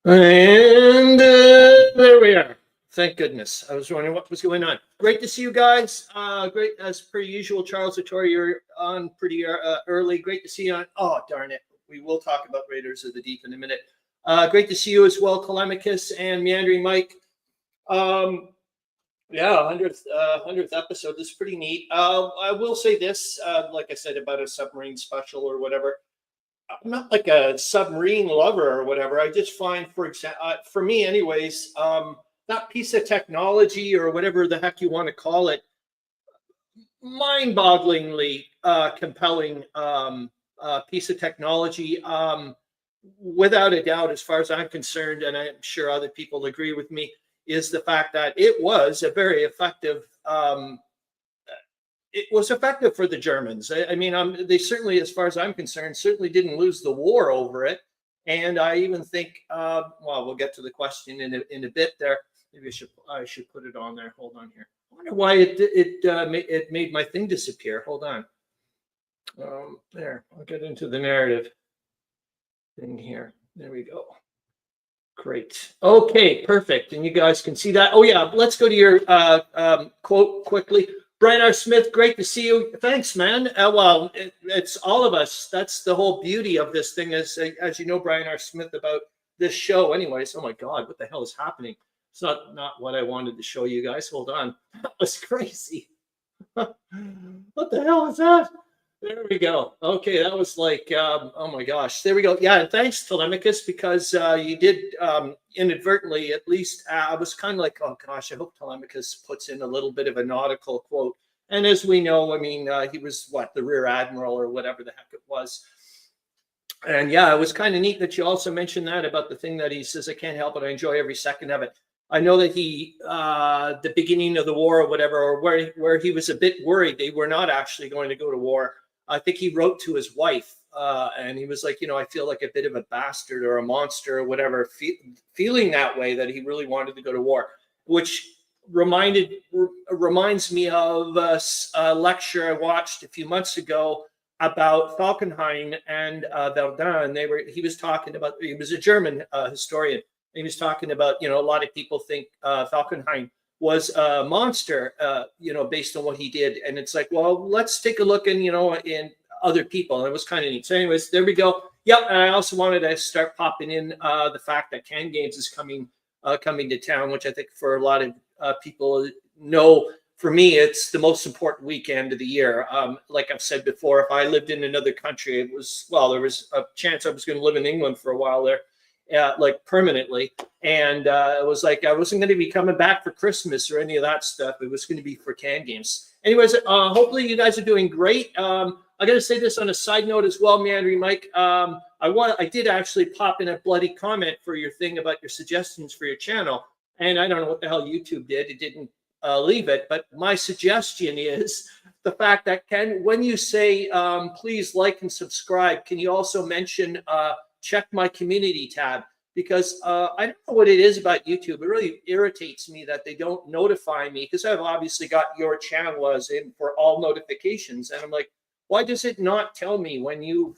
And there we are. Thank goodness. I was wondering what was going on. Great to see you guys. Great as per usual. Charles Latora, you're on pretty early. Great to see you on. Oh, darn it. We will talk about Raiders of the Deep in a minute. Great to see you as well, Tolemykus and Meandering Mike. Yeah, 100th episode. This is pretty neat. I will say this, like I said, about a submarine special or whatever. I'm not like a submarine lover or whatever. I just find, for example, for me, anyways, that piece of technology or whatever the heck you want to call it, mind-bogglingly compelling piece of technology. Without a doubt, as far as I'm concerned, and I'm sure other people agree with me, is the fact that it was a very effective. It was effective for the Germans. I mean, they certainly, as far as I'm concerned, certainly didn't lose the war over it. And I even think, well, we'll get to the question in a bit there. Maybe I should put it on there. Hold on here. I wonder why it made my thing disappear. Hold on. There, I'll get into the narrative thing here. There we go. Great. Okay, perfect. And you guys can see that. Oh yeah, let's go to your quote quickly. Brian R. Smith, great to see you. Thanks, man. Well, it's all of us. That's the whole beauty of this thing, as you know, Brian R. Smith, about this show. Anyways, oh my God, what the hell is happening? It's not what I wanted to show you guys. Hold on. That was crazy. What the hell is that? There we go. Okay, that was like, oh my gosh. There we go. Yeah, and thanks, Tolemykus, because you did inadvertently, at least, I was kind of like, oh gosh, I hope Tolemykus puts in a little bit of a nautical quote. And as we know, I mean, he was, what, the rear admiral or whatever the heck it was. And yeah, it was kind of neat that you also mentioned that about the thing that he says, I can't help it, I enjoy every second of it. I know that he, the beginning of the war or whatever, or where he was a bit worried they were not actually going to go to war. I think he wrote to his wife and he was like, you know, I feel like a bit of a bastard or a monster or whatever, feeling that way, that he really wanted to go to war, which reminds me of a lecture I watched a few months ago about Falkenhayn and Verdun. And he was talking about, he was a German historian. He was talking about, you know, a lot of people think Falkenhayn was a monster, you know, based on what he did. And it's like, well, let's take a look in, you know, in other people. And it was kind of neat. So anyways, there we go. Yep. And I also wanted to start popping in the fact that Can Games is coming to town, which I think for a lot of people know. For me, it's the most important weekend of the year. Like I've said before, if I lived in another country, it was, well, there was a chance I was going to live in England for a while there. Like permanently, and it was like I wasn't going to be coming back for Christmas or any of that stuff. It was going to be for Can Games. Anyways, hopefully you guys are doing great. I got to say this on a side note as well, Meandering Mike. I did actually pop in a bloody comment for your thing about your suggestions for your channel, and I don't know what the hell YouTube did. It didn't leave it, but my suggestion is the fact that when you say please like and subscribe, can you also mention check my community tab, because I don't know what it is about YouTube. It really irritates me that they don't notify me, because I've obviously got your channel as in for all notifications, and I'm like, why does it not tell me when you've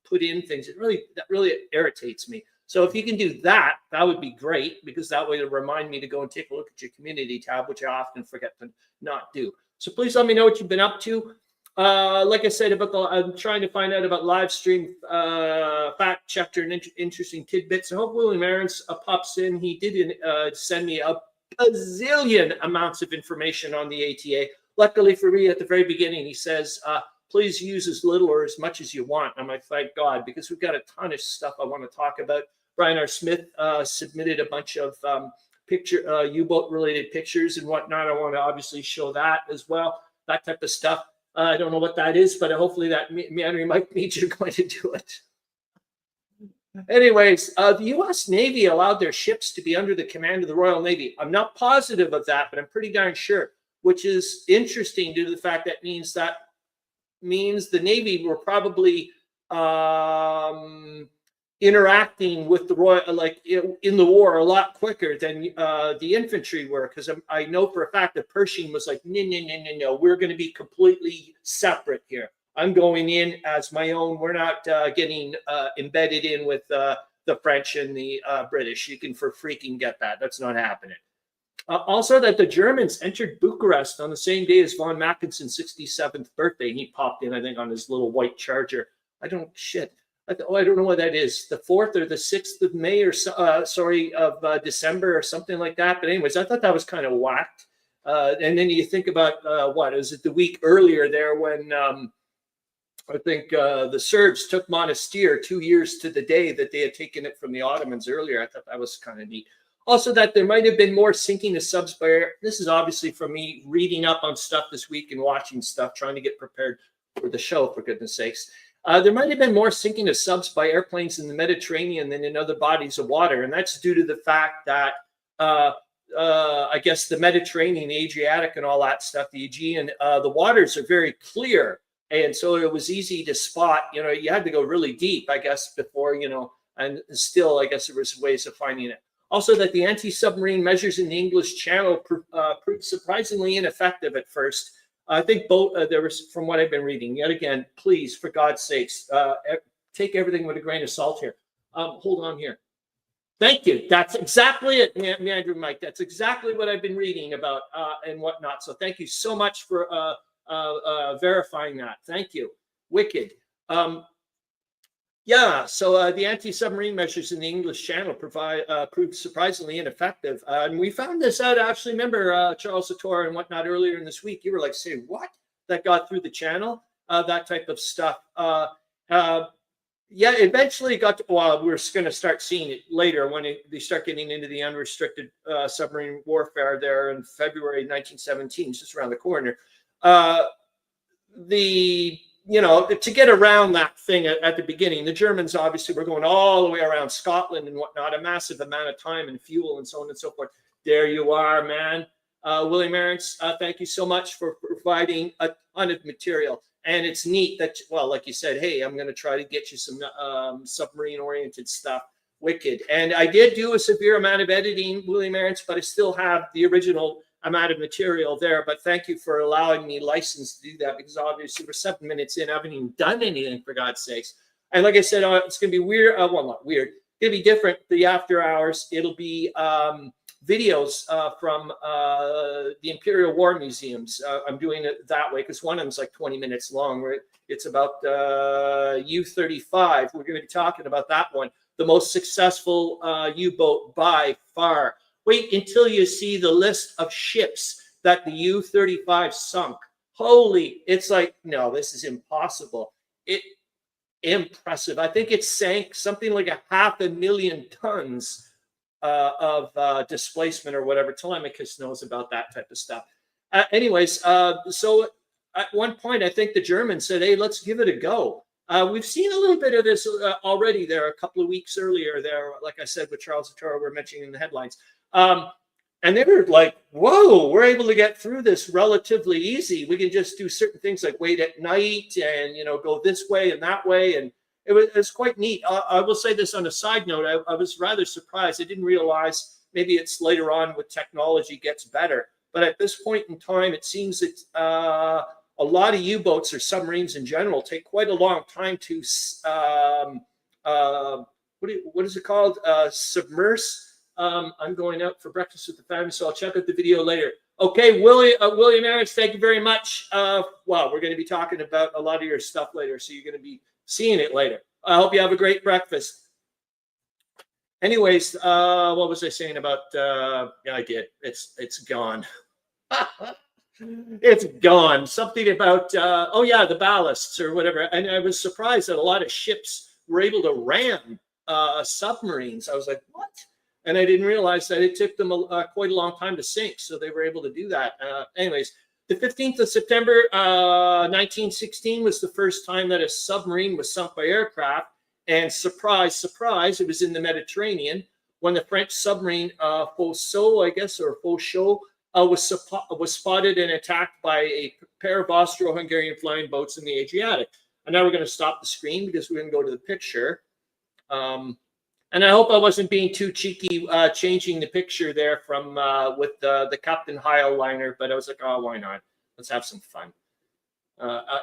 put in things? That really irritates me. So if you can do that, that would be great, because that way it'll remind me to go and take a look at your community tab, which I often forget to not do. So please let me know what you've been up to. Like I said, I'm trying to find out about LiveStream, fact checker, and interesting tidbits. And hopefully when Arends pops in, he did send me a bazillion amounts of information on the ATA. Luckily for me, at the very beginning, he says, please use as little or as much as you want. I'm like, thank God, because we've got a ton of stuff I want to talk about. Brian R. Smith submitted a bunch of U-boat related pictures and whatnot. I want to obviously show that as well, that type of stuff. I don't know what that is, but hopefully that Meandering Mike means you're going to do it. Anyways, the U.S. Navy allowed their ships to be under the command of the Royal Navy. I'm not positive of that, but I'm pretty darn sure, which is interesting due to the fact that means the Navy were probably interacting with the Royal, like in the war, a lot quicker than the infantry were, because I know for a fact that Pershing was like, no, we're going to be completely separate here. I'm going in as my own. We're not getting embedded in with the French and the British. You can for freaking get that. That's not happening. Also, that the Germans entered Bucharest on the same day as von Mackensen's 67th birthday. He popped in, I think, on his little white Charger. I don't know what that is. The 4th or the 6th of May or of December or something like that. But anyways, I thought that was kind of whacked. And then you think about what is it the week earlier there when I think the Serbs took Monastir 2 years to the day that they had taken it from the Ottomans earlier. I thought that was kind of neat. Also, that there might have been more sinking of subs by air. This is obviously from me reading up on stuff this week and watching stuff, trying to get prepared for the show, for goodness sakes. There might have been more sinking of subs by airplanes in the Mediterranean than in other bodies of water. And that's due to the fact that, I guess, the Mediterranean, the Adriatic and all that stuff, the Aegean, the waters are very clear. And so it was easy to spot, you had to go really deep, I guess, before, and still, I guess there was ways of finding it. Also, that the anti-submarine measures in the English Channel proved surprisingly ineffective at first. I think both there was, from what I've been reading. Yet again, please, for God's sakes, take everything with a grain of salt here. Hold on here. Thank you. That's exactly it, Meandering Mike. That's exactly what I've been reading about and whatnot. So thank you so much for verifying that. Thank you. Wicked. Yeah, so the anti-submarine measures in the English Channel proved surprisingly ineffective. And we found this out, actually, remember Charles Latora and whatnot earlier in this week. You were like, say, what? That got through the channel? That type of stuff. Yeah, eventually got to, well, we're going to start seeing it later when they start getting into the unrestricted submarine warfare there in February 1917, just around the corner. To get around that thing at the beginning, the Germans obviously were going all the way around Scotland and whatnot, a massive amount of time and fuel and so on and so forth. There you are, man. William Arends, thank you so much for providing a ton of material. And it's neat that, well, like you said, hey, I'm going to try to get you some submarine-oriented stuff. Wicked. And I did do a severe amount of editing, William Arends, but I still have the original amount of material there. But thank you for allowing me license to do that, because obviously we're 7 minutes in. I haven't even done anything, for God's sakes. And like I said, it's going to be weird. Well, not weird. It's going to be different. The after hours, it'll be videos from the Imperial War Museums. I'm doing it that way because one of them's like 20 minutes long. Right? It's about U-35. We're going to be talking about that one. The most successful U-boat by far. Wait until you see the list of ships that the U-35 sunk. Holy, it's like, no, this is impossible. Impressive. I think it sank something like 500,000 tons of displacement or whatever. Tolemykus knows about that type of stuff. Anyways, so at one point, I think the Germans said, hey, let's give it a go. We've seen a little bit of this already there a couple of weeks earlier there, like I said, with Charles Latora, we're mentioning in the headlines. And they were like, whoa, we're able to get through this relatively easy. We can just do certain things like wait at night and, go this way and that way. And it was quite neat. I will say this on a side note. I was rather surprised. I didn't realize maybe it's later on with technology gets better. But at this point in time, it seems that a lot of U-boats or submarines in general take quite a long time to, what is it called? Submerse. I'm going out for breakfast with the family, so I'll check out the video later. Okay, William Arends, thank you very much. Well, we're going to be talking about a lot of your stuff later, so you're going to be seeing it later. I hope you have a great breakfast. Anyways, what was I saying about? Yeah, I did. It's gone. It's gone. Something about oh yeah, the ballasts or whatever. And I was surprised that a lot of ships were able to ram submarines. I was like, what? And I didn't realize that it took them quite a long time to sink. So they were able to do that. Anyways, the 15th of September, 1916 was the first time that a submarine was sunk by aircraft. And surprise, surprise, it was in the Mediterranean when the French submarine Fauchot, I guess, or Fauchot, was spotted and attacked by a pair of Austro-Hungarian flying boats in the Adriatic. And now we're going to stop the screen because we're going to go to the picture. And I hope I wasn't being too cheeky changing the picture there from with the Captain Heil liner, but I was like, oh, why not? Let's have some fun.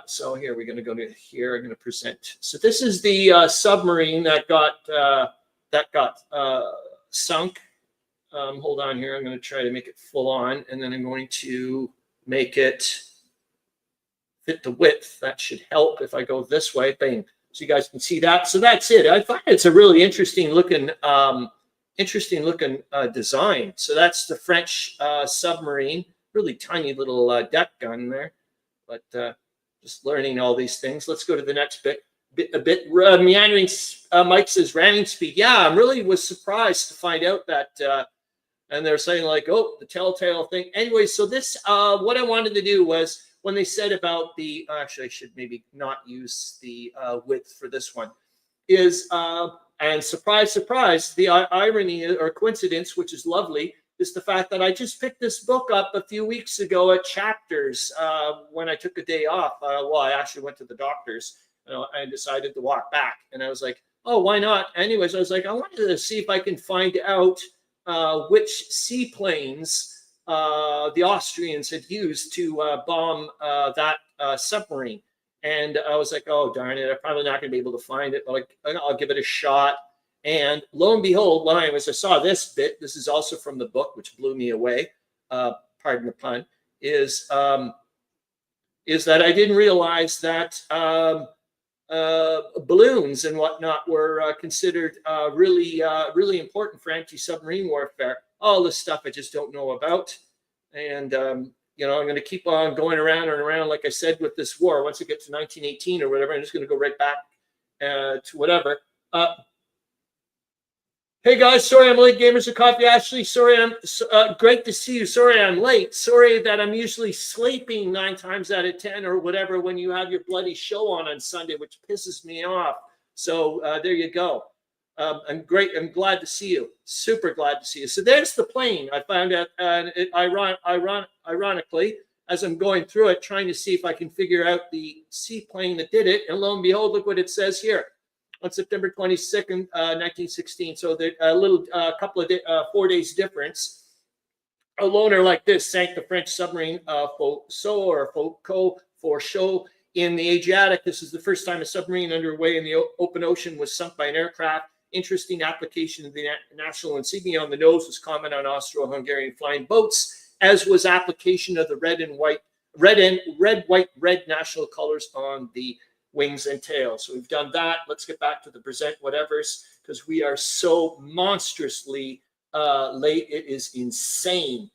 So here, we're going to go to here. I'm going to present. So this is the submarine that got got sunk. Hold on here. I'm going to try to make it full on, and then I'm going to make it fit the width. That should help if I go this way. Bang. So you guys can see that. So that's it. I find it's a really interesting looking design. So that's the French submarine. Really tiny little deck gun there. But just learning all these things. Let's go to the next bit. Meandering. Mike says ramming speed. Yeah, I really was surprised to find out that. And they're saying like, oh, the telltale thing. Anyway, so this, what I wanted to do was when they said about the, actually I should maybe not use the width for this one, is, and surprise, surprise, the irony or coincidence, which is lovely, is the fact that I just picked this book up a few weeks ago at Chapters when I took a day off. Well, I actually went to the doctor's. I decided to walk back. And I was like, oh, why not? Anyways, I was like, I wanted to see if I can find out which seaplanes the Austrians had used to bomb that submarine. And I was like, oh, darn it, I'm probably not going to be able to find it, but I'll give it a shot. And lo and behold, when I saw this bit, this is also from the book, which blew me away, pardon the pun, is that I didn't realize that balloons and whatnot were considered really important for anti-submarine warfare. All this stuff I just don't know about. And, I'm going to keep on going around and around, like I said, with this war. Once I get to 1918 or whatever, I'm just going to go right back to whatever. Hey guys, sorry I'm late. Gamers of Coffee. Ashley, sorry I'm great to see you. Sorry I'm late. Sorry that I'm usually sleeping 9 times out of 10 or whatever when you have your bloody show on Sunday, which pisses me off. So there you go. I'm great. I'm glad to see you. Super glad to see you. So there's the plane. I found out, ironically, as I'm going through it, trying to see if I can figure out the seaplane that did it. And lo and behold, look what it says here. On September 22nd, 1916. So a little couple of 4 days difference. A loner like this sank the French submarine Forceau in the Adriatic. This is the first time a submarine underway in the open ocean was sunk by an aircraft. Interesting application of the national insignia on the nose was common on Austro-Hungarian flying boats, as was application of the red, white, red national colors on the wings and tails. So we've done that. Let's get back to the present whatevers because we are so monstrously late. It is insane.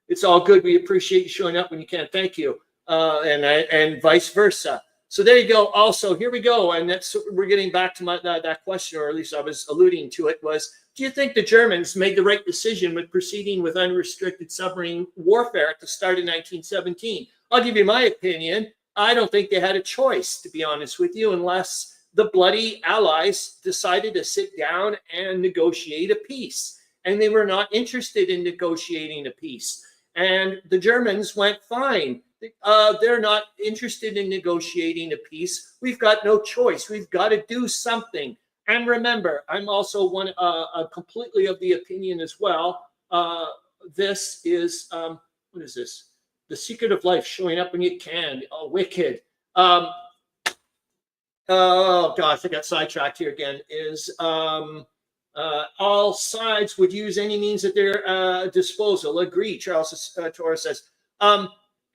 It's all good. We appreciate you showing up when you can. Thank you. And vice versa. So there you go. Also, here we go. And we're getting back to that question, or at least I was alluding to it, was, do you think the Germans made the right decision with proceeding with unrestricted submarine warfare at the start of 1917? I'll give you my opinion. I don't think they had a choice, to be honest with you, unless the bloody Allies decided to sit down and negotiate a peace. And they were not interested in negotiating a peace. And the Germans went, fine. They're not interested in negotiating a peace. We've got no choice. We've got to do something. And remember, I'm also completely of the opinion as well. This is, what is this? The Secret of Life, showing up when you can. Oh, wicked. Oh, gosh, I got sidetracked here again. Is all sides would use any means at their disposal. Agree, Charles Torres says.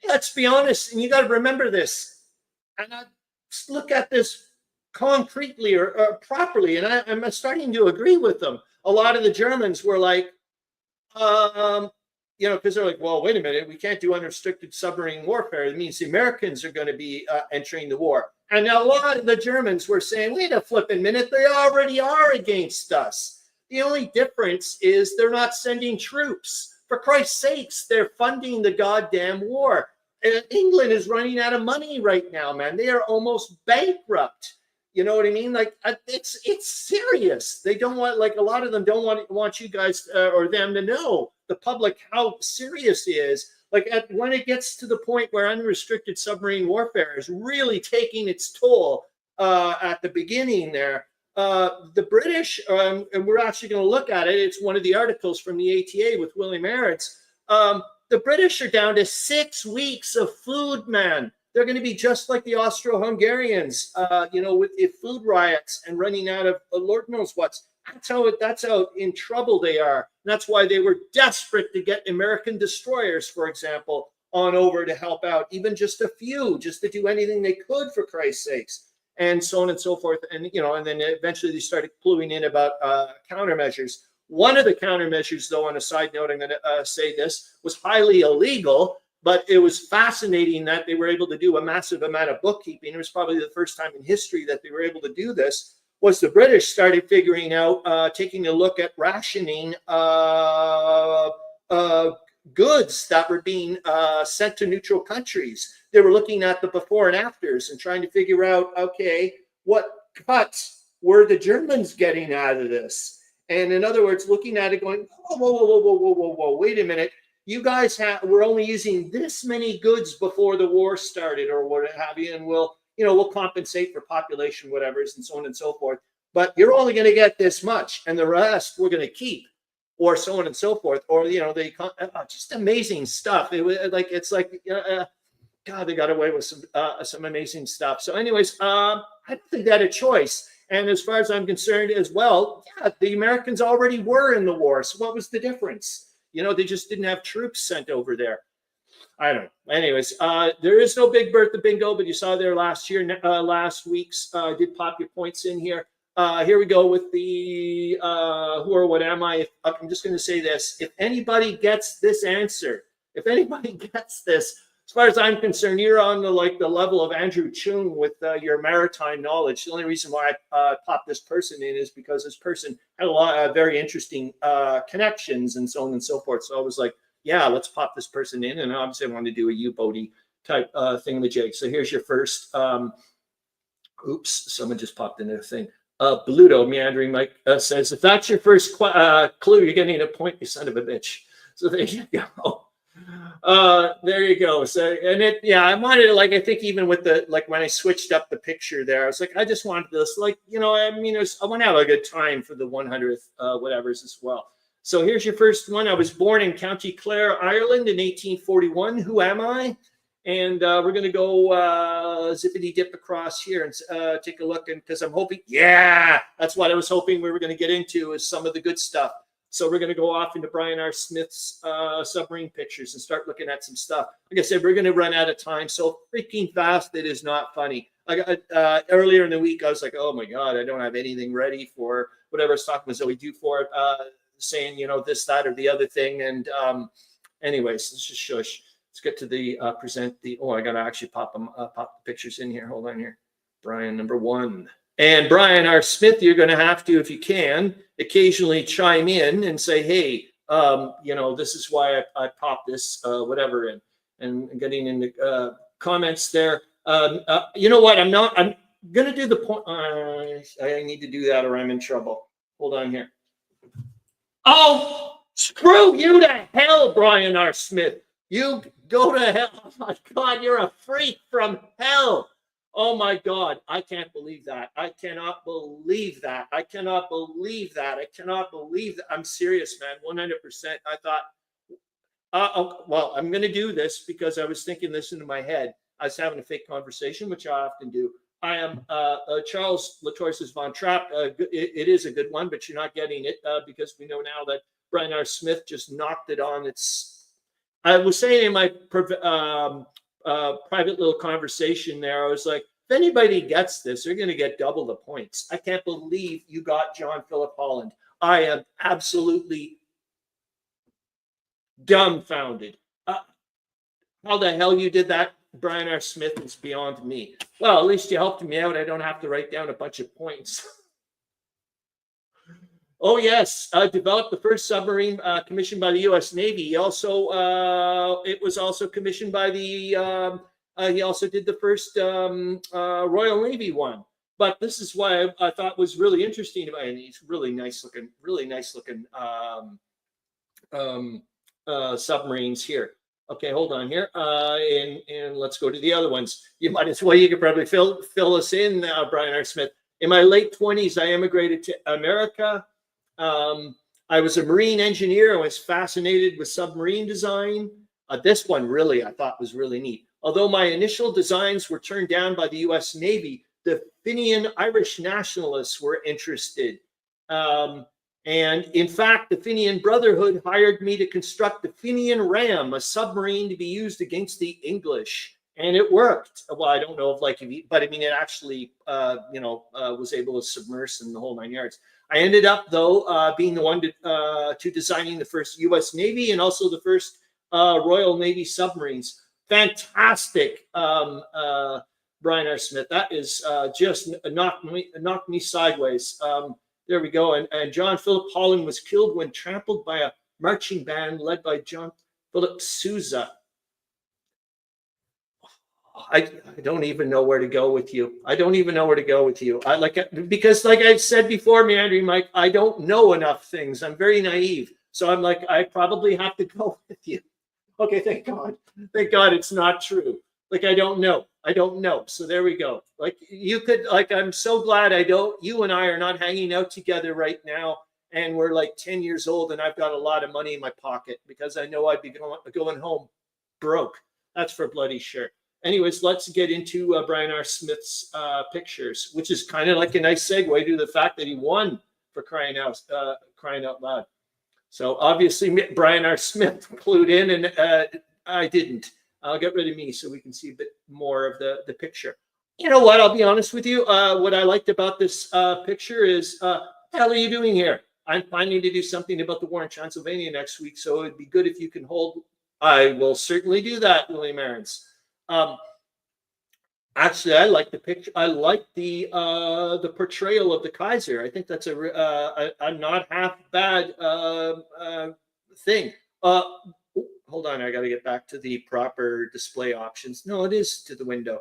Let's be honest, and you got to remember this. And I look at this concretely or properly, and I'm starting to agree with them. A lot of the Germans were like, because they're like, well, wait a minute, we can't do unrestricted submarine warfare. It means the Americans are going to be entering the war. And a lot of the Germans were saying, wait a flipping minute, they already are against us. The only difference is they're not sending troops. For Christ's sakes, they're funding the goddamn war. And England is running out of money right now, man. They are almost bankrupt. You know what I mean? Like, it's serious. They don't want, like, a lot of them don't want you guys or them to know, the public, how serious it is. Like, when it gets to the point where unrestricted submarine warfare is really taking its toll at the beginning there, the British, and we're actually going to look at it, it's one of the articles from the ATA with William Arends, the British are down to 6 weeks of food, man. They're going to be just like the Austro-Hungarians, with the food riots and running out of Lord knows what's. That's how in trouble they are. And that's why they were desperate to get American destroyers, for example, on over to help out, even just a few, just to do anything they could, for Christ's sakes, and so on and so forth. And and then eventually they started cluing in about countermeasures. One of the countermeasures, though, on a side note, I'm going to say this, was highly illegal, but it was fascinating that they were able to do a massive amount of bookkeeping. It was probably the first time in history that they were able to do this. Was the British started figuring out, taking a look at rationing goods that were being sent to neutral countries. They were looking at the before and afters and trying to figure out, okay, what cuts were the Germans getting out of this? And in other words, looking at it going, whoa, wait a minute. You guys were only using this many goods before the war started or what have you, and we'll compensate for population, whatever, and so on and so forth. But you're only going to get this much, and the rest we're going to keep, or so on and so forth. Or they just amazing stuff. God, they got away with some amazing stuff. So, anyways, I don't think they had a choice. And as far as I'm concerned, as well, yeah, the Americans already were in the war. So what was the difference? They just didn't have troops sent over there. I don't know. Anyways, there is no Big Bertha bingo, but you saw there last week's. Did pop your points in here. Here we go with the who or what am I? I'm just going to say this. If anybody gets this answer, if anybody gets this, as far as I'm concerned, you're on the level of Andrew Chung with your maritime knowledge. The only reason why I popped this person in is because this person had a lot of very interesting connections and so on and so forth. So I was like, yeah, let's pop this person in. And obviously I wanted to do a U-boaty type thingamajig. So here's your first, oops, someone just popped in a thing. Bluto, Meandering Mike says, if that's your first clue, you're getting a point, you son of a bitch. So there you go. There you go. So, and I wanted to, I think even with when I switched up the picture there, I was like, I just wanted this, I want to have a good time for the 100th, whatever's as well. So here's your first one. I was born in County Clare, Ireland in 1841. Who am I? And we're going to go zippity dip across here and take a look. And because I'm hoping, that's what I was hoping we were going to get into is some of the good stuff. So we're going to go off into Brian R. Smith's submarine pictures and start looking at some stuff. Like I said, we're going to run out of time so freaking fast it is not funny. Earlier in the week, I was like, oh my God, I don't have anything ready for whatever I was talking with Zoe Dufort, saying, this, that, or the other thing. And anyways, let's just shush. Let's get to the present the, I got to actually pop the pictures in here. Hold on here. Brian, number 1. And Brian R. Smith, you're going to have to, if you can, occasionally chime in and say, hey, this is why I popped this, whatever, and getting in the comments there. You know what? I'm going to do the point. I need to do that or I'm in trouble. Hold on here. Oh, screw you to hell, Brian R. Smith. You go to hell. Oh, my God, you're a freak from hell. Oh my God, I can't believe that. I cannot believe that. I cannot believe that. I cannot believe that. I'm serious, man, 100%. I thought, well, I'm going to do this because I was thinking this into my head. I was having a fake conversation, which I often do. I am Charles Latora says Von Trapp. It is a good one, but you're not getting it because we know now that Brian R. Smith just knocked it on its. I was saying in my private little conversation there, I was like, if anybody gets this, they're going to get double the points. I can't believe you got John Philip Holland. I am absolutely dumbfounded. How the hell you did that, Brian R. Smith, is beyond me. Well, at least you helped me out. I don't have to write down a bunch of points. Oh, yes. Developed the first submarine commissioned by the U.S. Navy. He also, it was also commissioned by the, he also did the first Royal Navy one. But this is why I thought was really interesting about it. And he's really nice looking submarines here. Okay, hold on here. And let's go to the other ones. You might as well, you could probably fill us in, Brian R. Smith. In my late 20s, I immigrated to America. I was a marine engineer. I was fascinated with submarine design. This one really, I thought was really neat. Although my initial designs were turned down by the U.S. Navy, the Fenian Irish nationalists were interested. And in fact, the Fenian Brotherhood hired me to construct the Fenian Ram, a submarine to be used against the English. And it worked. Well, I don't know if like, but I mean, it actually, was able to submerge in the whole 9 yards. I ended up, though, being the one to designing the first U.S. Navy and also the first Royal Navy submarines. Fantastic, Brian R. Smith. That is just knocked me sideways. There we go. And John Philip Holland was killed when trampled by a marching band led by John Philip Sousa. I don't even know where to go with you. I don't even know where to go with you. Because like I've said before, Meandering Mike, I don't know enough things. I'm very naive. So I'm like, I probably have to go with you. Okay, thank God. Thank God it's not true. Like, I don't know. So there we go. Like, you could, like, I'm so glad you and I are not hanging out together right now. And we're like 10 years old and I've got a lot of money in my pocket because I know I'd be going home broke. That's for bloody sure. Anyways, let's get into Brian R. Smith's pictures, which is kind of like a nice segue to the fact that he won for crying out loud. So obviously Brian R. Smith clued in and I didn't. I'll get rid of me so we can see a bit more of the picture. You know what? I'll be honest with you. What I liked about this picture is, what the hell are you doing here? I'm planning to do something about the war in Transylvania next week, so it'd be good if you can hold. I will certainly do that, William Arends. Actually, I like the picture. I like the portrayal of the Kaiser. I think that's a not half bad thing. Hold on, I got to get back to the proper display options. No, it is to the window.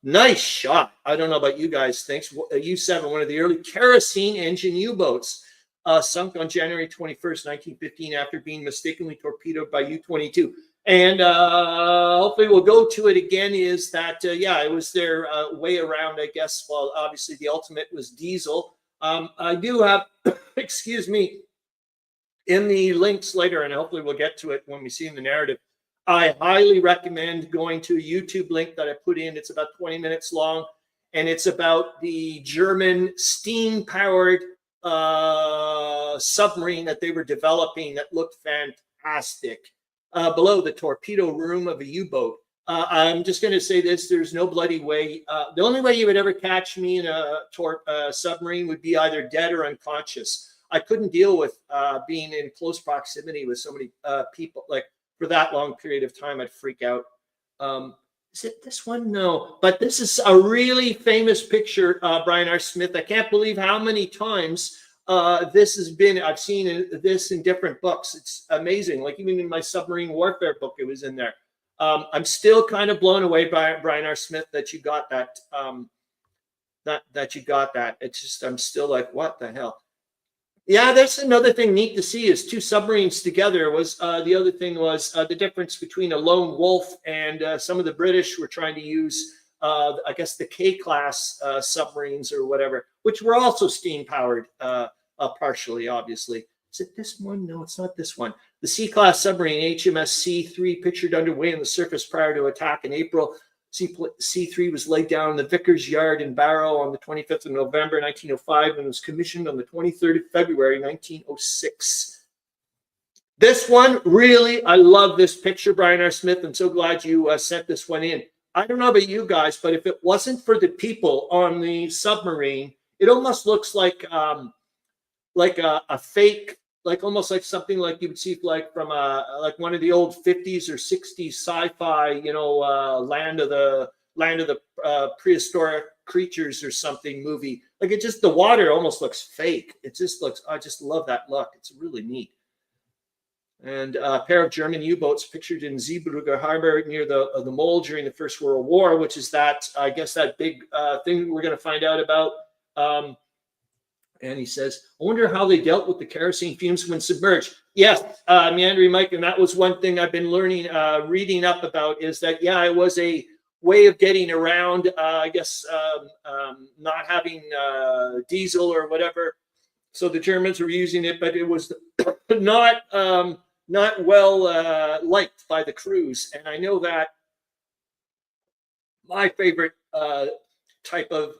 Nice shot. I don't know about you guys. Thanks. U-7, one of the early kerosene engine U-boats, sunk on January 21st, 1915, after being mistakenly torpedoed by U-22. And hopefully we'll go to it again. Is that, it was their way around, I guess. Well, obviously the ultimate was diesel. I do have, excuse me, in the links later, and hopefully we'll get to it when we see in the narrative. I highly recommend going to a YouTube link that I put in. It's about 20 minutes long, and it's about the German steam-powered submarine that they were developing that looked fantastic. Below the torpedo room of a U-boat. I'm just going to say this: there's no bloody way. The only way you would ever catch me in a submarine would be either dead or unconscious. I couldn't deal with being in close proximity with so many people. Like, for that long period of time, I'd freak out. Is it this one? No. But this is a really famous picture, Brian R. Smith. I can't believe how many times this has been. I've seen this in different books. It's amazing. Like, even in my submarine warfare book, it was in there. I'm still kind of blown away by Brian R. Smith that you got that. That you got that. It's just, I'm still like, what the hell? Yeah, that's another thing neat to see is two submarines together. Was the other thing was the difference between a lone wolf and some of the British were trying to use, I guess, the K-class submarines or whatever, which were also steam-powered, partially, obviously. Is it this one? No, it's not this one. The C-class submarine, HMS C3, pictured underway on the surface prior to attack in April. C3 was laid down in the Vickers Yard in Barrow on the 25th of November, 1905, and was commissioned on the 23rd of February, 1906. This one, really, I love this picture, Brian R. Smith. I'm so glad you sent this one in. I don't know about you guys, but if it wasn't for the people on the submarine, it almost looks like a fake, like almost like something like you would see like from like one of the old 50s or 60s sci-fi, land of the prehistoric creatures or something movie. Like, it just, the water almost looks fake. It just looks, I just love that look. It's really neat. And a pair of German U-boats pictured in Zeebrugge Harbor near the Mole during the First World War, which is that, I guess, that big thing we're going to find out about. And he says, I wonder how they dealt with the kerosene fumes when submerged. Yes, Meandering Mike, and that was one thing I've been learning, reading up about, is that, it was a way of getting around, I guess, not having diesel or whatever. So the Germans were using it, but it was not well liked by the crews. And I know that my favorite type of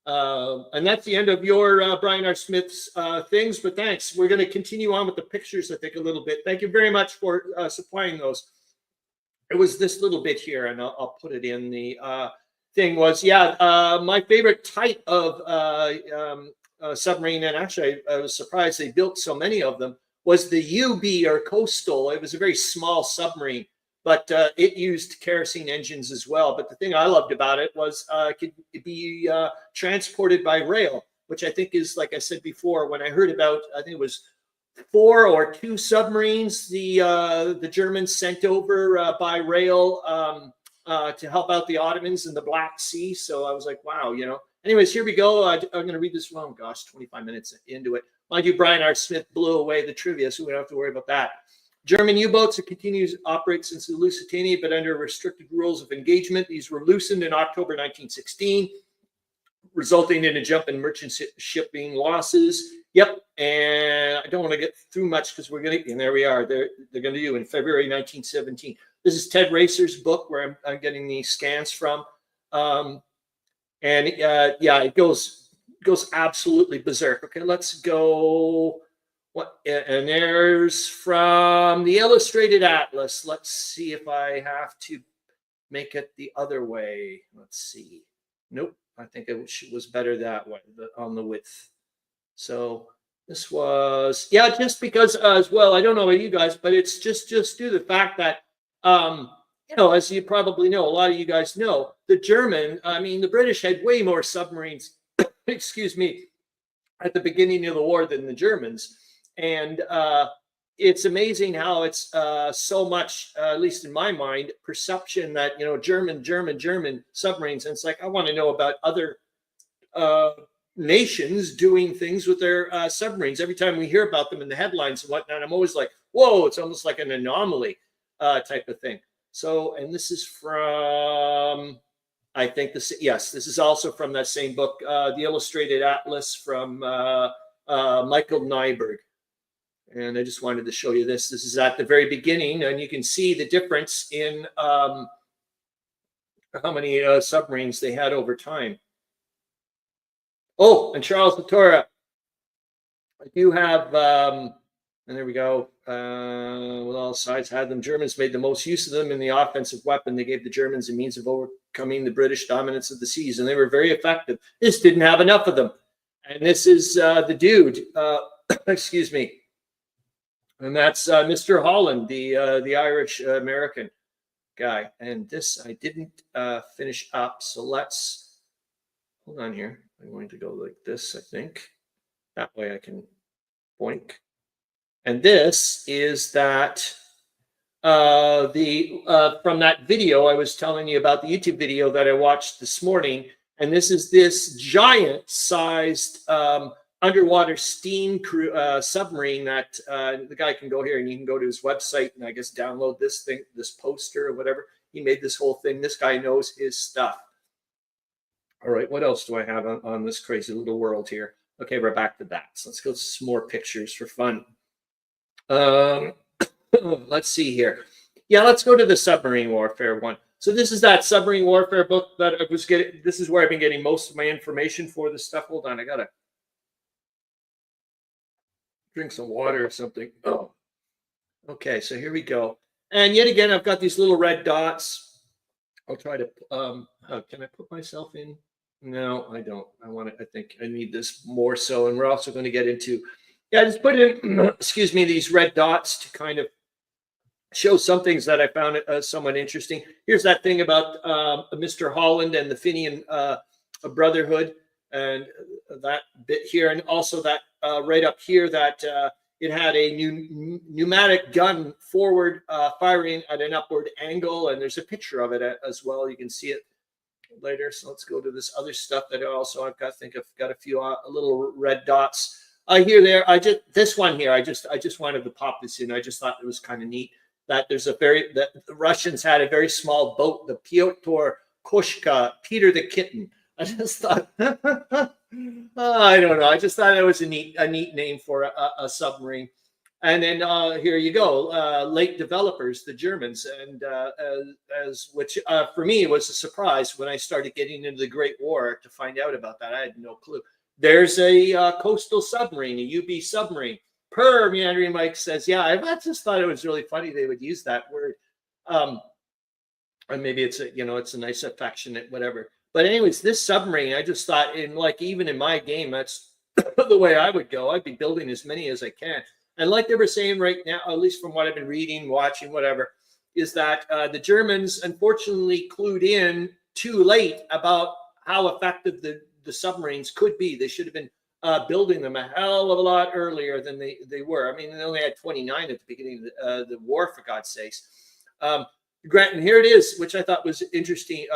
And that's the end of your Brian R. Smith's things, but thanks. We're going to continue on with the pictures, I think, a little bit. Thank you very much for supplying those. It was this little bit here, and I'll put it in the thing was, my favorite type of submarine, and actually I was surprised they built so many of them, was the UB or coastal. It was a very small submarine, but it used kerosene engines as well. But the thing I loved about it was it could be transported by rail, which I think is, like I said before, when I heard about, I think it was 4 or 2 submarines the Germans sent over by rail to help out the Ottomans in the Black Sea. So I was like, wow, you know. Anyways, here we go. I'm going to read this one. Gosh, 25 minutes into it. Mind you, Brian R. Smith blew away the trivia, so we don't have to worry about that. German U-boats that continue to operate since the Lusitania, but under restricted rules of engagement. These were loosened in October 1916, resulting in a jump in merchant shipping losses. Yep, and I don't want to get through much because we're going to, and there we are. They're going to do in February 1917. This is Ted Racer's book where I'm getting these scans from. It goes absolutely berserk. Okay, let's go. What? And there's from the Illustrated Atlas. Let's see if I have to make it the other way. Let's see. Nope, I think it was better that way on the width. So this was, just because as well, I don't know about you guys, but it's just due to the fact that, as you probably know, a lot of you guys know, the British had way more submarines, excuse me, at the beginning of the war than the Germans. And it's amazing how it's so much, at least in my mind, perception that, German submarines. And it's like, I want to know about other nations doing things with their submarines. Every time we hear about them in the headlines and whatnot, I'm always like, whoa, it's almost like an anomaly type of thing. So, and this is from, I think this is also from that same book, The Illustrated Atlas from Michael Nyberg. And I just wanted to show you this. This is at the very beginning, and you can see the difference in how many submarines they had over time. Oh, and Charles Latora. I do have, and there we go. With all sides had them. Germans made the most use of them in the offensive weapon. They gave the Germans a means of overcoming the British dominance of the seas, and they were very effective. This didn't have enough of them. And this is the dude, excuse me. And that's Mr. Holland, the Irish American guy. And this I didn't finish up. So let's hold on here. I'm going to go like this, I think. That way I can point. And this is that from that video I was telling you about, the YouTube video that I watched this morning. And this is this giant-sized underwater steam submarine that the guy can go here, and you can go to his website and I guess download this poster or whatever. He made this whole thing. This guy knows his stuff. All right, what else do I have on this crazy little world here? Okay, we're back to that. So let's go to some more pictures for fun. Let's see here. Yeah, let's go to the submarine warfare one. So this is that submarine warfare book that I was getting. This is where I've been getting most of my information for this stuff. Hold on, I gotta drink some water or something. Oh, okay, so here we go. And yet again, I've got these little red dots. I'll try to, can I put myself in? No, I don't. I think I need this more so. And we're also going to get into, I just put in, excuse me, these red dots to kind of show some things that I found somewhat interesting. Here's that thing about Mr. Holland and the Fenian Brotherhood, and that bit here, and also that right up here that it had a pneumatic gun forward firing at an upward angle, and there's a picture of it as well. You can see it later. So let's go to this other stuff that I've got a few little red dots here. This one here. I just wanted to pop this in. I just thought it was kind of neat that the Russians had a very small boat, the Pyotr Koshka, Peter the Kitten. I just thought, I don't know. I just thought it was a neat name for a submarine. And then here you go, late developers, the Germans, and which for me was a surprise when I started getting into the Great War to find out about that. I had no clue. There's a coastal submarine, a UB submarine. Per Meandering Mike says, yeah, I just thought it was really funny they would use that word. And maybe it's it's a nice affectionate whatever. But anyways, this submarine, I just thought even in my game, that's the way I would go. I'd be building as many as I can. And like they were saying right now, at least from what I've been reading, watching, whatever, is that the Germans unfortunately clued in too late about how effective the submarines could be. They should have been building them a hell of a lot earlier than they were. I mean, they only had 29 at the beginning of the war, for God's sakes. Grant, and here it is, which I thought was interesting.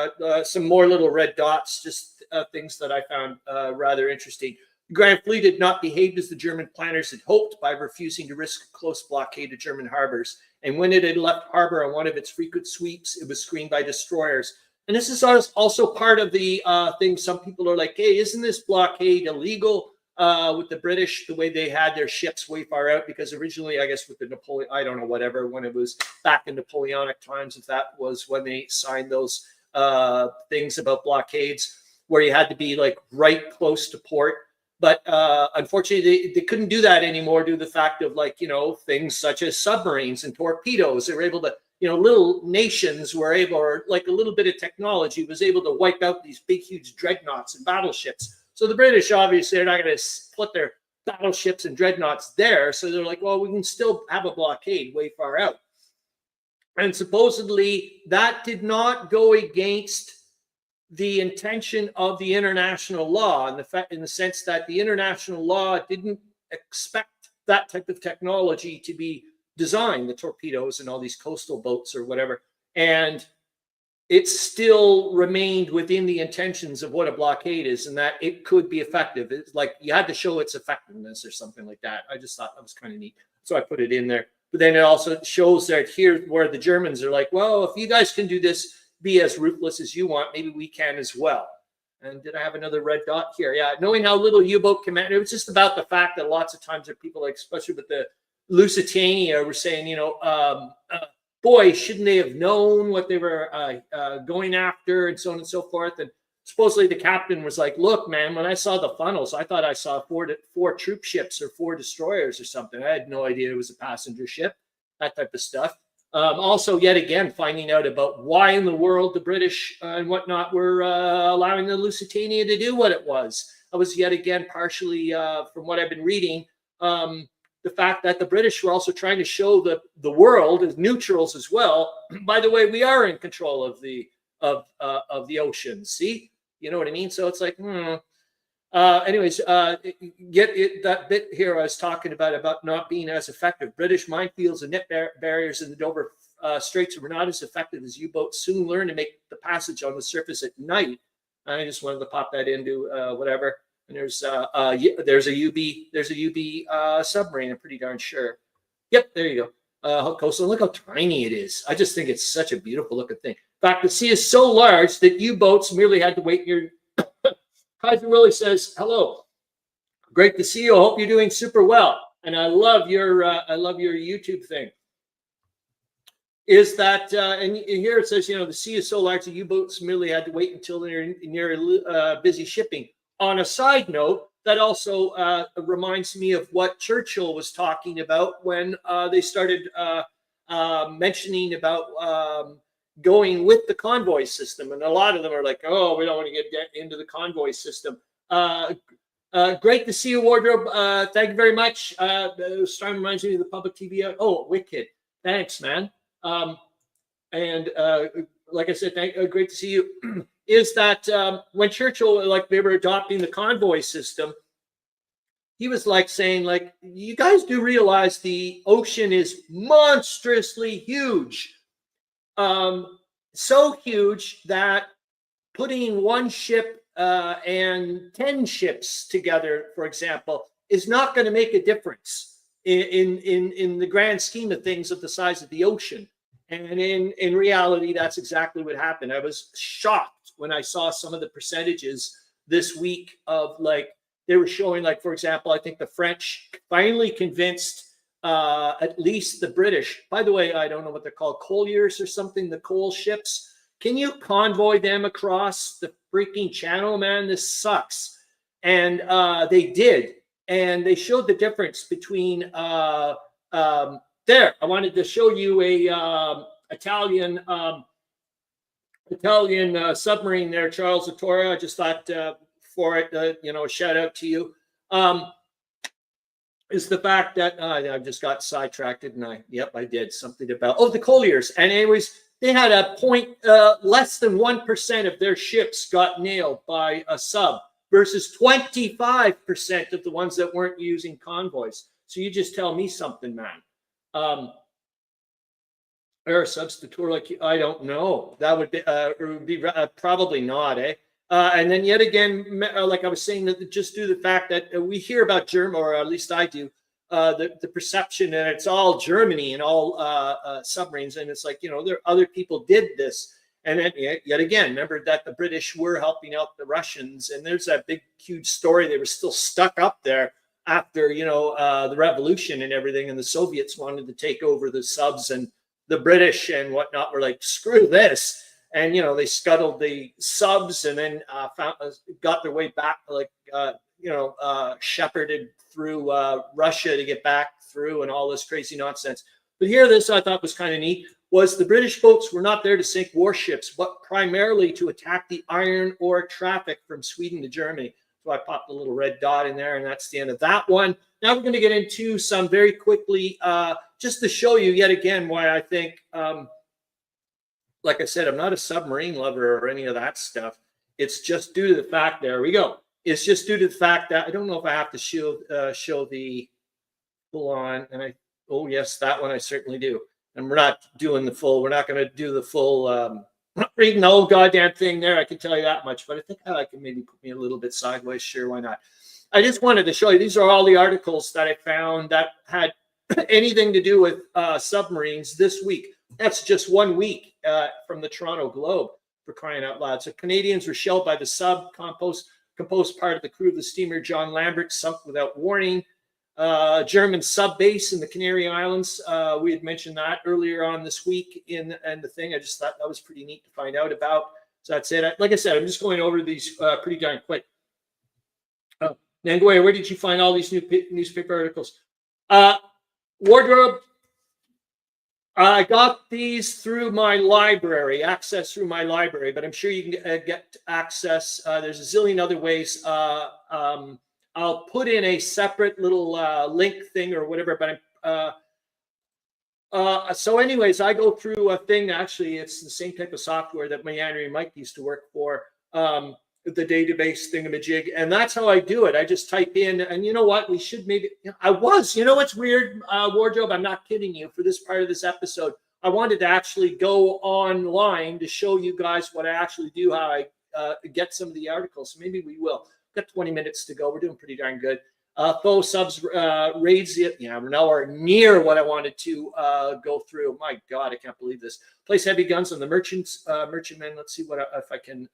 Some more little red dots, just things that I found rather interesting. The Grand Fleet had not behaved as the German planners had hoped by refusing to risk a close blockade of German harbors. And when it had left harbor on one of its frequent sweeps, it was screened by destroyers. And this is also part of the thing. Some people are like, hey, isn't this blockade illegal with the British, the way they had their ships way far out? Because originally, I guess with the Napoleon, I don't know, whatever, when it was back in Napoleonic times, if that was when they signed those things about blockades, where you had to be like right close to port. But unfortunately, they couldn't do that anymore due to the fact of things such as submarines and torpedoes. They were able to, little nations were able, or like a little bit of technology was able to wipe out these big, huge dreadnoughts and battleships. So the British, obviously, are not going to put their battleships and dreadnoughts there. So they're like, well, we can still have a blockade way far out. And supposedly that did not go against the intention of the international law, in the sense that the international law didn't expect that type of technology to be designed, the torpedoes and all these coastal boats or whatever. And it still remained within the intentions of what a blockade is, and that it could be effective. It's like you had to show its effectiveness or something like that. I just thought that was kind of neat. So I put it in there. But then it also shows that here where the Germans are like, well, if you guys can do this, be as ruthless as you want, maybe we can as well. And did I have another red dot here? Yeah, knowing how little U-boat command, it was just about the fact that lots of times there are people, like especially with the Lusitania, were saying, boy, shouldn't they have known what they were going after, and so on and so forth. And supposedly the captain was like, look, man, when I saw the funnels, I thought I saw four troop ships or 4 destroyers or something. I had no idea it was a passenger ship, that type of stuff. Also, yet again, finding out about why in the world the British and whatnot were allowing the Lusitania to do what it was. I was yet again partially, from what I've been reading, the fact that the British were also trying to show the world as neutrals as well. By the way, we are in control of the ocean. See, you know what I mean? So it's like, anyways, that bit here I was talking about not being as effective. British minefields and net barriers in the Dover Straits were not as effective as U-boats soon learned to make the passage on the surface at night. I just wanted to pop that into whatever. And there's a UB submarine. I'm pretty darn sure. Yep, there you go. Coastal. Look how tiny it is. I just think it's such a beautiful looking thing. In fact, the sea is so large that U-boats merely had to wait near. Kaiser Willie says, hello. Great to see you. I hope you're doing super well. And I love your YouTube thing. Is that, and here it says, the sea is so large that U-boats merely had to wait until they're near busy shipping. On a side note, that also reminds me of what Churchill was talking about when they started mentioning about going with the convoy system. And a lot of them are like, oh, we don't want to get into the convoy system. Great to see you, Wardrobe. Thank you very much. Storm reminds me of the public TV. Oh, wicked. Thanks, man. And like I said, great to see you. Is that when Churchill, like they were adopting the convoy system, he was like saying, like, you guys do realize the ocean is monstrously huge. So huge that putting one ship and 10 ships together, for example, is not going to make a difference in the grand scheme of things of the size of the ocean. And in reality, that's exactly what happened. I was shocked when I saw some of the percentages this week of, like, they were showing, like, for example, I think the French finally convinced at least the British. By the way, I don't know what they're called, colliers or something, the coal ships. Can you convoy them across the freaking channel, man? This sucks. And they did. And they showed the difference between there. I wanted to show you a Italian submarine there, Charles Latora. I just thought for it, you know, a shout out to you. Is the fact that I just got sidetracked, didn't I? Yep, I did something about the colliers. And anyways, they had a point less than 1% of their ships got nailed by a sub versus 25% of the ones that weren't using convoys. So you just tell me something, man. Air subs to tour like I don't know. That would be probably not, eh? And then yet again, like I was saying, that just due to the fact that we hear about Germany, or at least I do, the perception that it's all Germany and all submarines, and it's like, you know, there other people did this, and then yet again, remember that the British were helping out the Russians, and there's that big huge story. They were still stuck up there after, you know, the revolution and everything, and the Soviets wanted to take over the subs, and the British and whatnot were like, screw this. And, you know, they scuttled the subs and then got their way back, like, you know, shepherded through Russia to get back through and all this crazy nonsense. But here, this I thought was kind of neat, was the British boats were not there to sink warships, but primarily to attack the iron ore traffic from Sweden to Germany. So I popped a little red dot in there, and that's the end of that one. Now we're going to get into some very quickly, just to show you yet again why I think, like I said, I'm not a submarine lover or any of that stuff. It's just due to the fact, there we go. It's just due to the fact that I don't know if I have to show the full on, and oh yes, that one I certainly do. And we're not doing the full, we're not going to do the full, I'm not reading the whole goddamn thing there, I can tell you that much, but I think I can maybe put me a little bit sideways, sure, why not? I just wanted to show you, these are all the articles that I found that had anything to do with submarines this week. That's just 1 week from the Toronto Globe, for crying out loud. So Canadians were shelled by the sub, composed part of the crew of the steamer John Lambert, sunk without warning. German sub base in the Canary Islands. We had mentioned that earlier on this week in the thing. I just thought that was pretty neat to find out about. So that's it. Like I said, I'm just going over these pretty darn quick. Nangoya, where did you find all these new newspaper articles? Wardrobe. I got these through my library, access through my library, but I'm sure you can get access. There's a zillion other ways. I'll put in a separate little link thing or whatever, but so anyways, I go through a thing. Actually, it's the same type of software that Meandering Mike used to work for, the database thingamajig, and that's how I do it. I just type in, and you know what? We should maybe. You know what's weird, Wardrobe? I'm not kidding you. For this part of this episode, I wanted to actually go online to show you guys what I actually do, how I get some of the articles. So maybe we will. We've got 20 minutes to go. We're doing pretty darn good. Faux subs raids it. Yeah, we're nowhere near what I wanted to go through. My God, I can't believe this. Place heavy guns on the merchantmen. Let's see if I can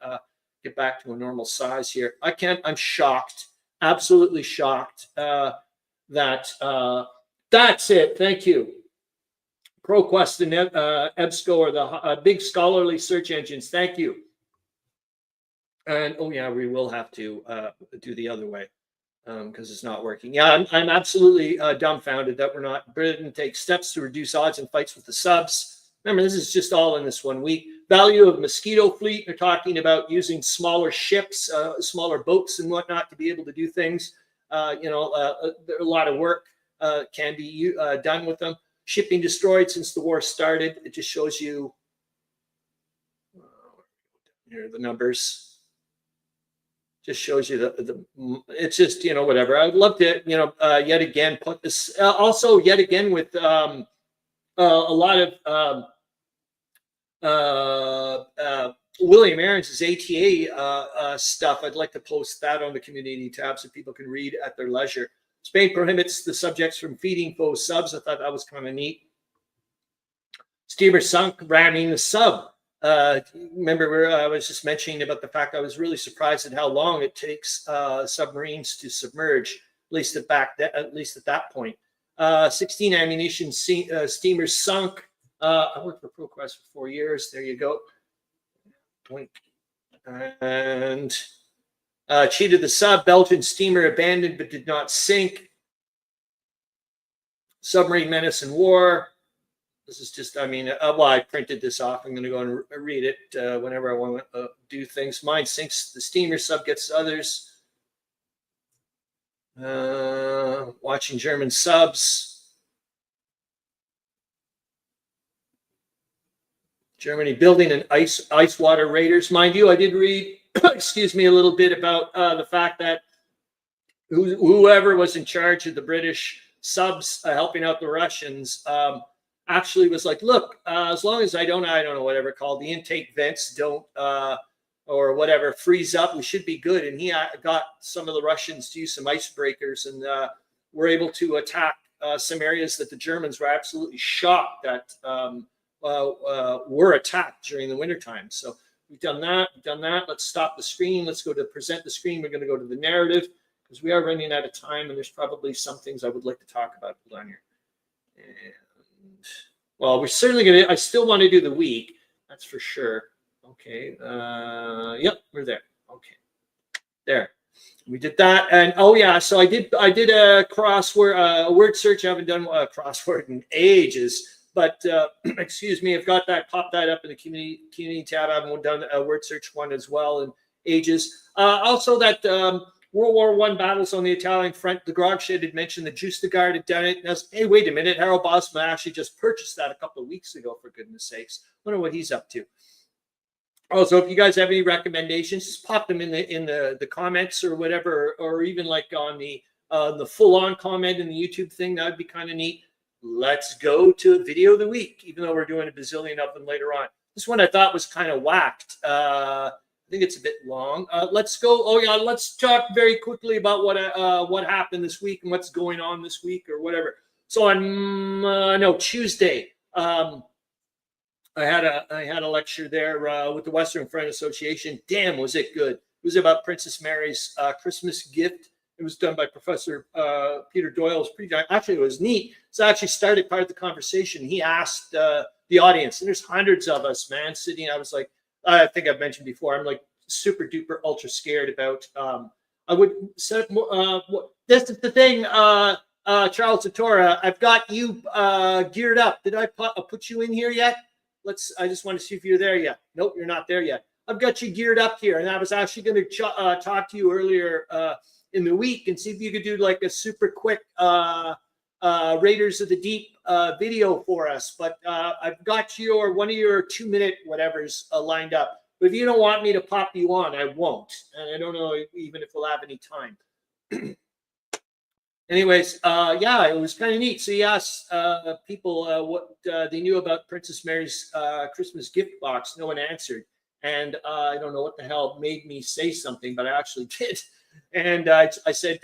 get back to a normal size here. I can't. I'm shocked. Absolutely shocked. That's it. Thank you. ProQuest and EBSCO are the big scholarly search engines. Thank you. And oh yeah, we will have to do the other way because it's not working. Yeah, I'm absolutely dumbfounded that Britain takes steps to reduce odds in fights with the subs. Remember, this is just all in this 1 week. Value of mosquito fleet. They're talking about using smaller ships, smaller boats and whatnot to be able to do things. A lot of work can be done with them. Shipping destroyed since the war started. It just shows you here are the numbers. Just shows you it's just, whatever. I'd love to, yet again, put this also yet again with a lot of William Arends' ATA stuff. I'd like to post that on the community tab so people can read at their leisure. Spain prohibits the subjects from feeding faux subs. I thought that was kind of neat. Steamer sunk, ramming the sub. Remember, I was just mentioning about the fact I was really surprised at how long it takes submarines to submerge, at least at that point. 16 ammunition steamers sunk. I worked for ProQuest for 4 years. There you go. And cheated the sub. Belgian steamer abandoned but did not sink. Submarine menace and war. This is just, I mean, well, I printed this off. I'm going to go and read it whenever I want to do things. Mine sinks the steamer, sub gets others. Watching German subs. Germany building an ice water raiders. Mind you, I did read, excuse me, a little bit about the fact that whoever was in charge of the British subs helping out the Russians actually was like, look, as long as I don't know whatever called the intake vents don't or whatever freeze up, we should be good. And he got some of the Russians to use some icebreakers and were able to attack some areas that the Germans were absolutely shocked that were attacked during the wintertime. So we've done that. Let's stop the screen. Let's go to present the screen. We're going to go to the narrative because we are running out of time and there's probably some things I would like to talk about. Hold on here. And, well, we're certainly going to, I still want to do the week. That's for sure. Okay. Yep, we're there. Okay. There. We did that. And oh yeah, so I did a crossword, a word search. I haven't done a crossword in ages. But excuse me, I've got that, popped that up in the community tab. I haven't done a word search one as well in ages. Also, that World War I battles on the Italian front. The Grog Shed had mentioned that Justagard had done it. And I was, hey, wait a minute, Harro Bosma actually just purchased that a couple of weeks ago. For goodness sakes, wonder what he's up to. Also, if you guys have any recommendations, just pop them in the comments or whatever, or even like on the full-on comment in the YouTube thing. That would be kind of neat. Let's go to video of the week, even though we're doing a bazillion of them later on. This one I thought was kind of whacked. I think it's a bit long. Let's go. Oh yeah, let's talk very quickly about what happened this week and what's going on this week or whatever. So on Tuesday, I had a lecture there with the Western Front Association. Damn, was it good! It was about Princess Mary's Christmas gift. It was done by Professor Peter Doyle. It was pretty, actually, it was neat. So I actually started part of the conversation. He asked the audience, and there's hundreds of us, man, sitting. I was like, I think I've mentioned before, I'm like super duper ultra scared about. I would set more. This is the thing, Charles Latora. I've got you geared up. Did I put you in here yet? I just want to see if you're there yet. Nope, you're not there yet. I've got you geared up here, and I was actually going to talk to you earlier in the week and see if you could do like a super quick Raiders of the Deep video for us. But I've got one of your 2-minute whatever's lined up. But if you don't want me to pop you on, I won't. And I don't know even if we'll have any time. Anyways, yeah, it was kind of neat. So he asked people what they knew about Princess Mary's Christmas gift box. No one answered. And I don't know what the hell made me say something, but I actually did. And I said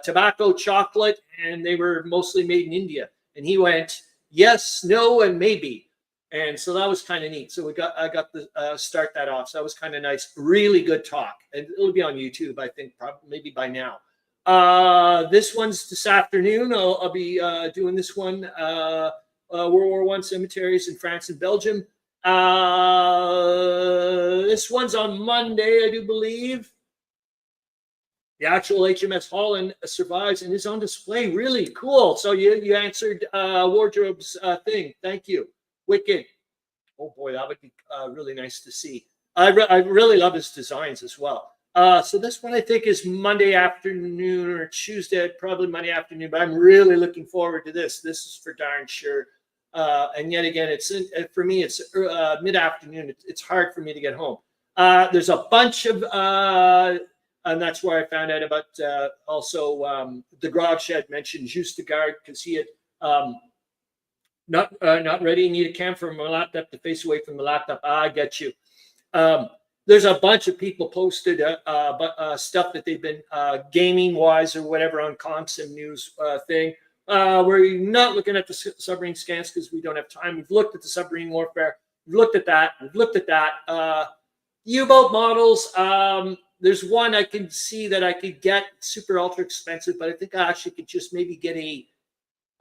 tobacco, chocolate, and they were mostly made in India. And he went, yes, no, and maybe. And so that was kind of neat. So I got to start that off. So that was kind of nice. Really good talk. And it'll be on YouTube, I think, probably maybe by now. This one's this afternoon. I'll be doing this one. World War I cemeteries in France and Belgium. This one's on Monday, I do believe. The actual HMS Holland survives and is on display. Really cool. So you answered Wardrobe's thing. Thank you. Wicked. Oh boy, that would be really nice to see. I really love his designs as well. So this one I think is Monday afternoon or Tuesday, probably Monday afternoon. But I'm really looking forward to this. This is for darn sure. And yet again, for me, it's mid-afternoon. It's hard for me to get home. There's a bunch of, and that's where I found out about also the Grog Shed mentioned Justagard because he had not ready. Need a cam from my laptop to face away from the laptop. I get you. There's a bunch of people posted stuff that they've been gaming wise or whatever on comps and news thing. We're not looking at the submarine scans because we don't have time. We've looked at the submarine warfare. We've looked at that. We've looked at that. U-boat models. There's one I can see that I could get super ultra expensive, but I think I actually could just maybe get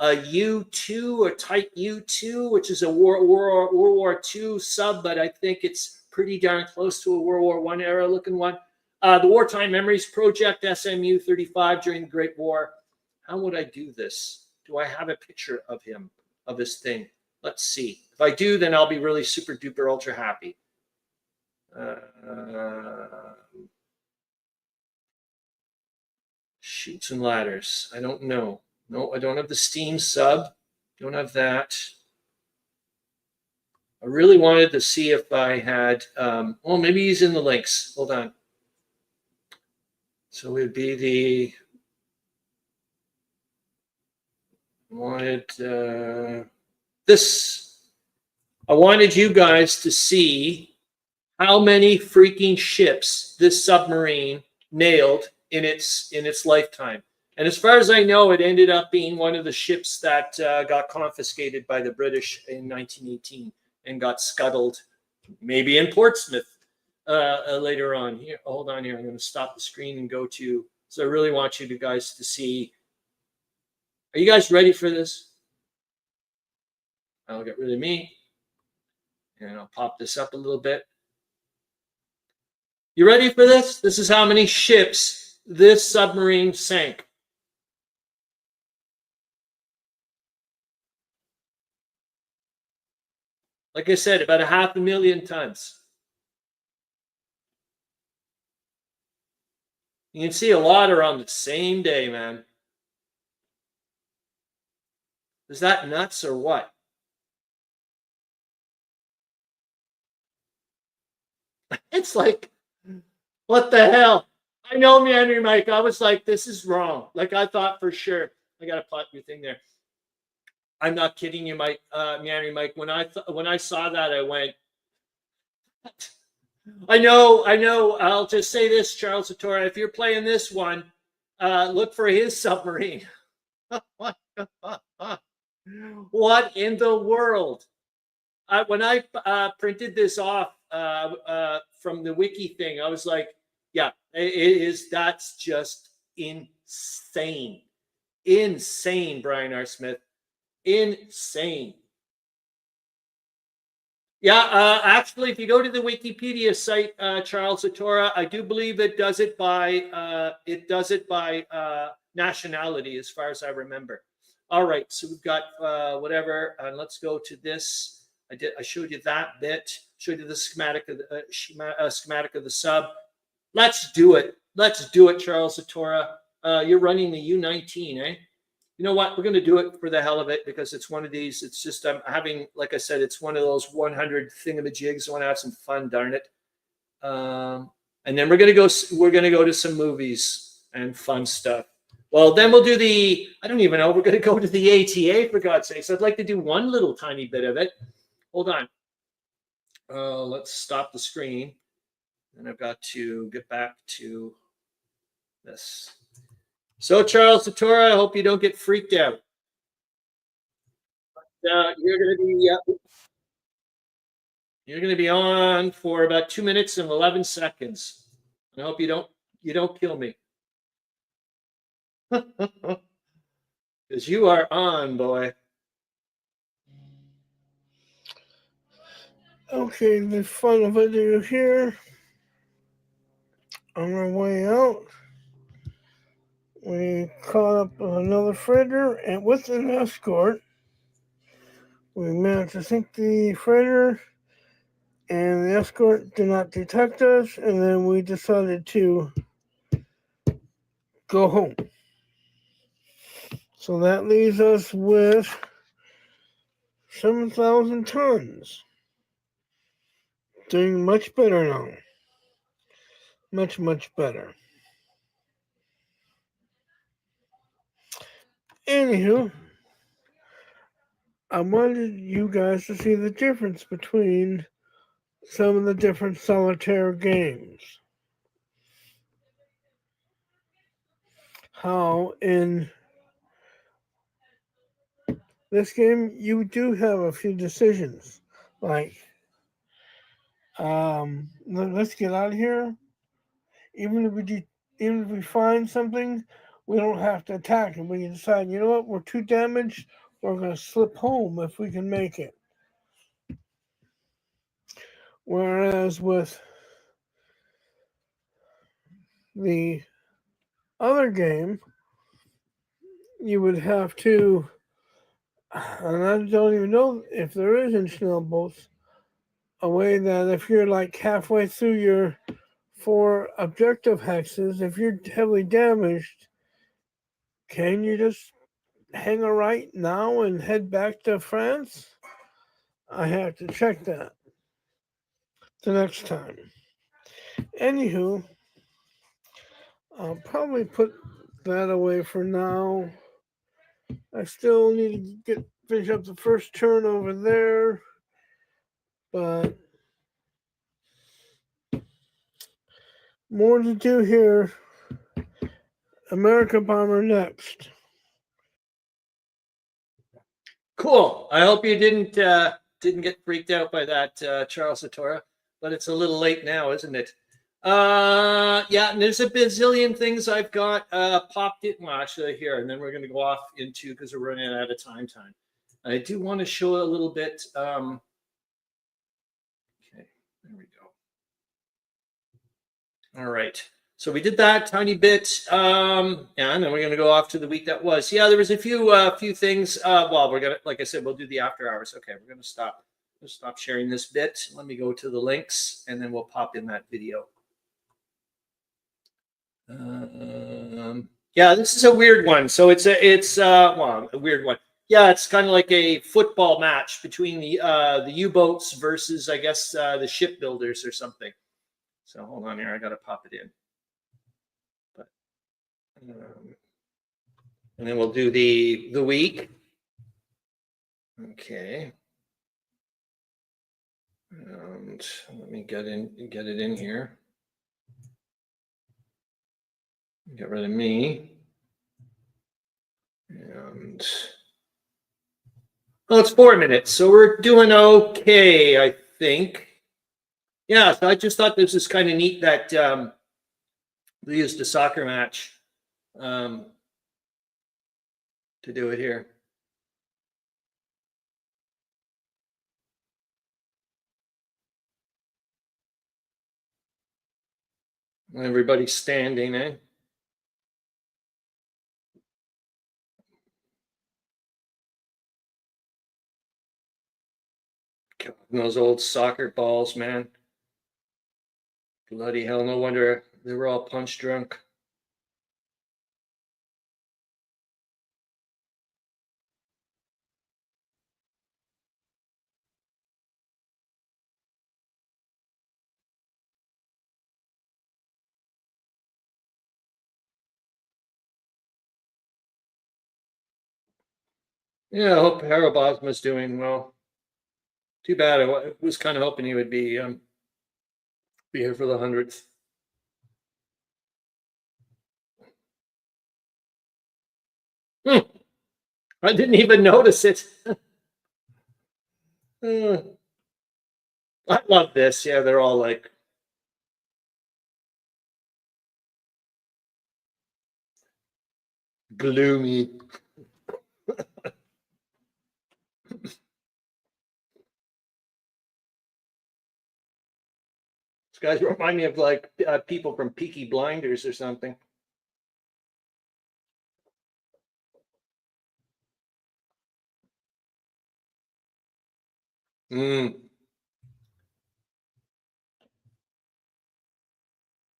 a U-2, a Type U-2, which is a World War II sub, but I think it's pretty darn close to a World War I era looking one. The Wartime Memories Project, SMU-35 during the Great War. How would I do this? Do I have a picture of him, of this thing? Let's see. If I do, then I'll be really super duper ultra happy. Chutes and Ladders. I don't know. No, I don't have the Steam sub. Don't have that. I really wanted to see if I had, well, maybe he's in the links. Hold on. So it would be the, wanted this. I wanted you guys to see how many freaking ships this submarine nailed in its lifetime. And as far as I know, it ended up being one of the ships that got confiscated by the British in 1918 and got scuttled, maybe in Portsmouth later on. Here, hold on here. I'm going to stop the screen and go to. So I really want you guys to see. Are you guys ready for this? I'll get rid of me, and I'll pop this up a little bit. You ready for this? This is how many ships this submarine sank. Like I said, about 500,000 tons. You can see a lot are on the same day, man. Is that nuts or what? It's like, what the hell? I know, Meandering Mike. I was like, this is wrong. Like, I thought for sure. I got to pop your thing there. I'm not kidding you, Mike. Meandering Mike. When I saw that, I went. I know. I'll just say this, Charles Latora. If you're playing this one, look for his submarine. What in the world? When I printed this off from the wiki thing, I was like, yeah, it is. That's just insane. Insane, Brian R. Smith. Insane. Yeah, actually, if you go to the Wikipedia site, Charles Latora, I do believe it does it by nationality, as far as I remember. All right, so we've got whatever. Let's go to this. I showed you that bit. Showed you the schematic of the sub. Let's do it. Let's do it, Charles Latora. You're running the U-19, eh? You know what? We're going to do it for the hell of it because it's one of these. It's just I'm having, like I said, it's one of those 100 thingamajigs. I want to have some fun, darn it. And then we're going to go. We're going to go to some movies and fun stuff. Well, then we'll do the. I don't even know. We're going to go to the ATA for God's sakes. I'd like to do one little tiny bit of it. Hold on. Let's stop the screen, and I've got to get back to this. So, Charles Latora, I hope you don't get freaked out. You're going to be on for about 2 minutes and 11 seconds. I hope you don't kill me, because you are on, boy. Okay, the final video here. On our way out, we caught up with another freighter and with an escort. We managed to sink the freighter, and the escort did not detect us, and then we decided to go home. So that leaves us with 7,000 tons. Doing much better now. Much, much better. Anywho, I wanted you guys to see the difference between some of the different solitaire games. How in this game you do have a few decisions, like let's get out of here. Even if we find something, we don't have to attack, and we can decide, you know what, we're too damaged, we're going to slip home if we can make it. Whereas with the other game, you would have to, and I don't even know if there is in Schnellbolts, a way that if you're like halfway through your 4 objective hexes, if you're heavily damaged, can you just hang a right now and head back to France? I have to check that the next time. Anywho, I'll probably put that away for now. I still need to finish up the first turn over there, but more to do here. America Bomber next. Cool. I hope you didn't get freaked out by that, Charles Latora, but it's a little late now, isn't it? Yeah, and there's a bazillion things I've got popped in. Well, actually here, and then we're going to go off into, because we're running out of time. I do want to show a little bit. Okay, there we go. All right. So we did that tiny bit, yeah, and then we're going to go off to the week that was. Yeah, there was a few things. Well, we're gonna, like I said, we'll do the after hours. Okay, we're gonna stop. We'll stop sharing this bit. Let me go to the links, and then we'll pop in that video. Yeah, this is a weird one. So it's well, a weird one. Yeah, it's kind of like a football match between the U-boats versus, I guess, the shipbuilders or something. So hold on here, I gotta pop it in. And then we'll do the week. Okay. And let me get it in here. Get rid of me. And well, it's 4 minutes, so we're doing okay, I think. Yeah, so I just thought this was kind of neat that we used a soccer match to do it here. Everybody's standing, eh? God, those old soccer balls, man. Bloody hell, no wonder they were all punch drunk. Yeah, I hope Harro Bosma's doing well. Too bad. I was kind of hoping he would be here for the 100th. I didn't even notice it. I love this. Yeah, they're all like gloomy. These guys remind me of like people from Peaky Blinders or something.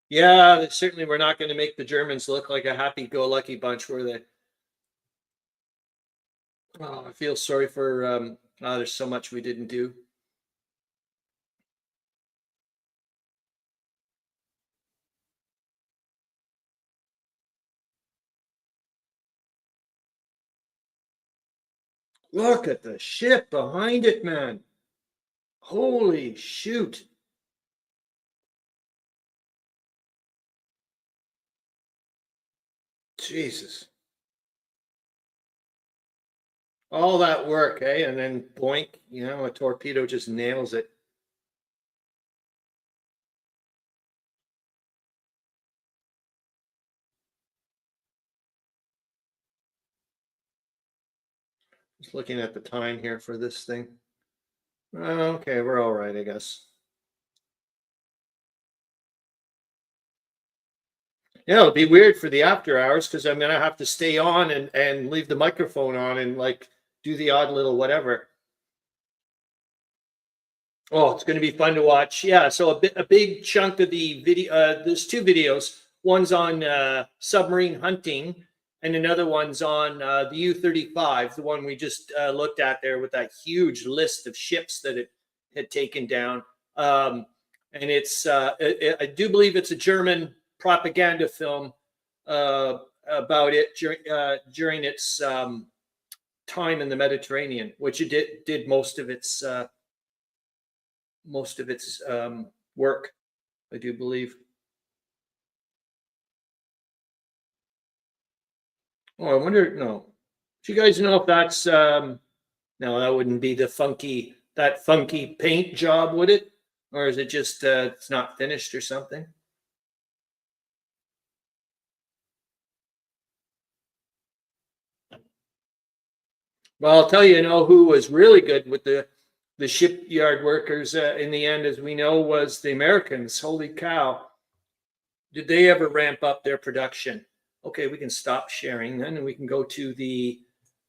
Yeah, certainly we're not going to make the Germans look like a happy-go-lucky bunch, were they? Oh, I feel sorry for. Oh, there's so much we didn't do. Look at the ship behind it, man. Holy shoot. Jesus. All that work, eh? And then boink, a torpedo just nails it. Just looking at the time here for this thing. Okay, we're all right, I guess. Yeah, it'll be weird for the after hours because I'm gonna have to stay on and leave the microphone on and like do the odd little whatever. Oh, it's going to be fun to watch. Yeah, so a big chunk of the video. There's two videos. One's on submarine hunting, and another one's on the U-35, the one we just looked at there with that huge list of ships that it had taken down. And it's I do believe it's a German propaganda film about it during its time in the Mediterranean, which it did most of its work, I do believe. Oh, I wonder. No, do you guys know if that's no? That wouldn't be the funky paint job, would it? Or is it just it's not finished or something? Well, I'll tell you, who was really good with the shipyard workers in the end, as we know, was the Americans. Holy cow. Did they ever ramp up their production? Okay, we can stop sharing then, and we can go to the,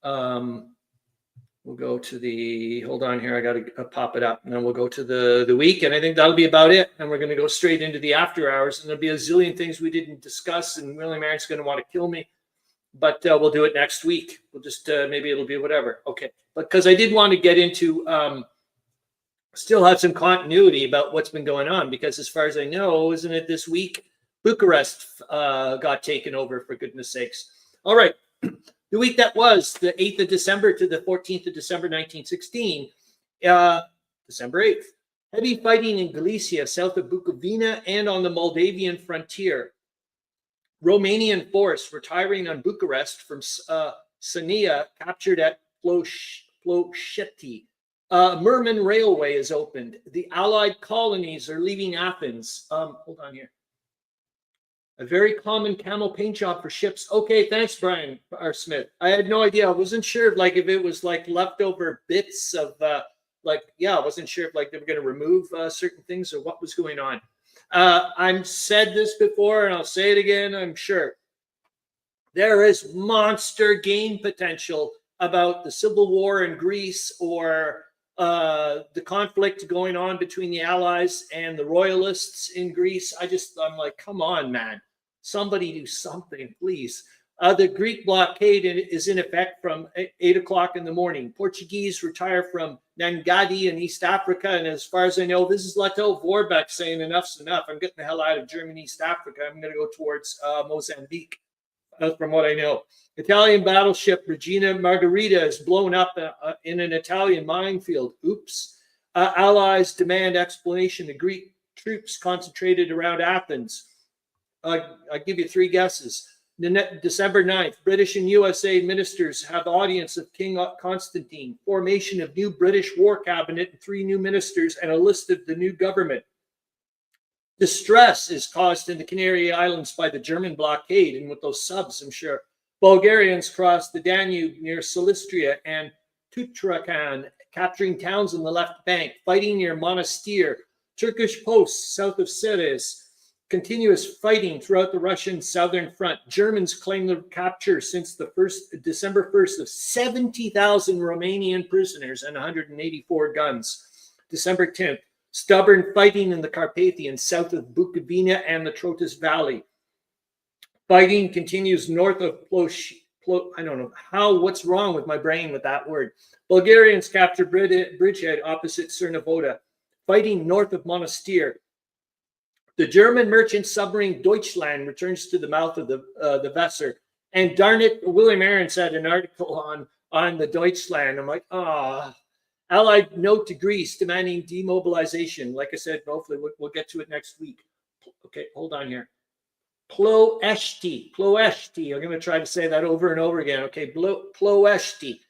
we'll go to the, hold on here, I got to pop it up, and then we'll go to the week, and I think that'll be about it, and we're going to go straight into the after hours, and there'll be a zillion things we didn't discuss, and William Arends going to want to kill me, but we'll do it next week. We'll just, maybe it'll be whatever. Okay, because I did want to get into, still have some continuity about what's been going on, because as far as I know, isn't it this week, Bucharest got taken over, for goodness sakes. All right, the week that was the 8th of December to the 14th of December 1916, December 8th, heavy fighting in Galicia, south of Bukovina, and on the Moldavian frontier. Romanian force retiring on Bucharest from Sania, captured at Ploști. Murman Railway is opened. The Allied colonies are leaving Athens. Hold on here. A very common camel paint job for ships. Okay, thanks, Brian R. Smith. I had no idea. I wasn't sure if it was like leftover bits of I wasn't sure if they were going to remove certain things or what was going on. I've said this before and I'll say it again, I'm sure. There is monster game potential about the civil war in Greece or the conflict going on between the Allies and the Royalists in Greece. I'm like, come on, man. Somebody do something, please. The Greek blockade is in effect from 8 o'clock in the morning. Portuguese retire from Nangadi in East Africa. And as far as I know, this is Leto Vorbeck saying enough's enough. I'm getting the hell out of Germany, East Africa. I'm going to go towards Mozambique, from what I know. Italian battleship Regina Margherita is blown up in an Italian minefield. Oops. Allies demand explanation. The Greek troops concentrated around Athens. I'll give you three guesses. December 9th, British and USA ministers have audience of King Constantine, formation of new British war cabinet, and 3 new ministers, and a list of the new government. Distress is caused in the Canary Islands by the German blockade, and with those subs, I'm sure. Bulgarians crossed the Danube near Silistria and Tutrakan, capturing towns on the left bank, fighting near Monastir. Turkish posts south of Ceres. Continuous fighting throughout the Russian southern front. Germans claim the capture since the December 1st of 70,000 Romanian prisoners and 184 guns. December 10th, stubborn fighting in the Carpathians south of Bukovina and the Trotus Valley. Fighting continues north of I don't know what's wrong with my brain with that word. Bulgarians capture bridgehead opposite Cernavoda. Fighting north of Monastir. The German merchant submarine Deutschland returns to the mouth of the Weser. And darn it, William Arends had an article on the Deutschland. I'm like, Allied note to Greece demanding demobilization. Like I said, hopefully we'll get to it next week. Okay, hold on here. Ploeszti. I'm going to try to say that over and over again. Okay, Ploeszti.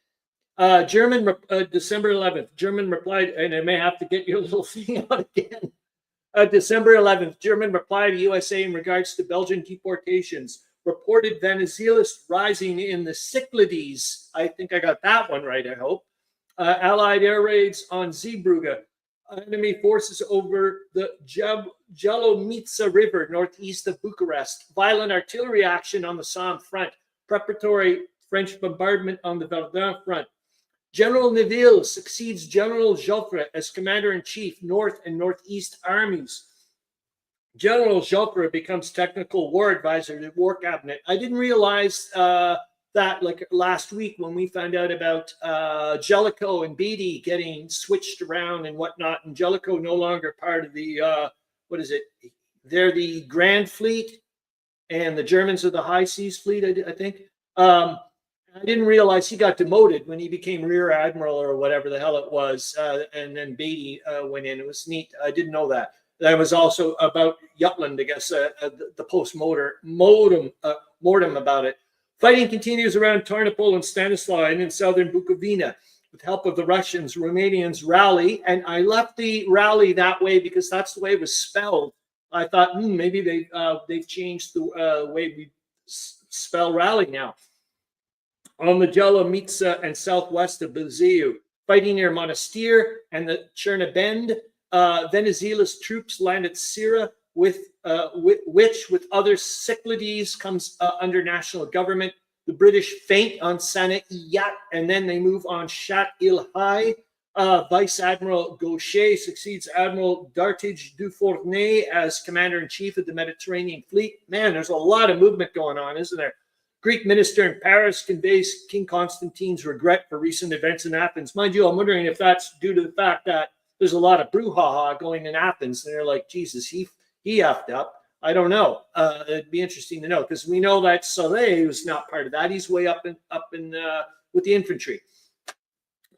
German, December 11th, German replied, and I may have to get your little thing out again. December 11th, German reply to USA in regards to Belgian deportations. reported Venizelos rising in the Cyclades. I think I got that one right, I hope. Allied air raids on Zeebrugge. Enemy forces over the Tolemykus River northeast of Bucharest. Violent artillery action on the Somme front. Preparatory French bombardment on the Verdun front. General Neville succeeds General Joffre as commander-in-chief, North and Northeast armies. General Joffre becomes technical war advisor to War Cabinet. I didn't realize that like last week when we found out about Jellicoe and Beatty getting switched around and whatnot, and Jellicoe no longer part of the, what is it? They're the Grand Fleet and the Germans are the High Seas Fleet, I think. I didn't realize he got demoted when he became Rear Admiral or whatever the hell it was, and then Beatty went in. It was neat. I didn't know that. That was also about Jutland, I guess, the post-mortem about it. Fighting continues around Tarnopol and Stanislav and in southern Bukovina. With help of the Russians, Romanians rally, and I left the rally that way because that's the way it was spelled. I thought maybe they've changed the way we spell rally now. On the Tolemykus and southwest of Buzeu, fighting near Monastir and the Chernobend, Venizelos troops land at Syria, which with other Cyclades comes under national government. The British feint on Sana'iyat, and then they move on Chat-il-Hai. Vice Admiral Gaucher succeeds Admiral d'Artige Dufournet as commander-in-chief of the Mediterranean Fleet. Man, there's a lot of movement going on, isn't there? Greek minister in Paris conveys King Constantine's regret for recent events in Athens. Mind you, I'm wondering if that's due to the fact that there's a lot of brouhaha going in Athens, and they're like, Jesus, he effed up. I don't know. It'd be interesting to know because we know that Soleil was not part of that. He's way up in with the infantry.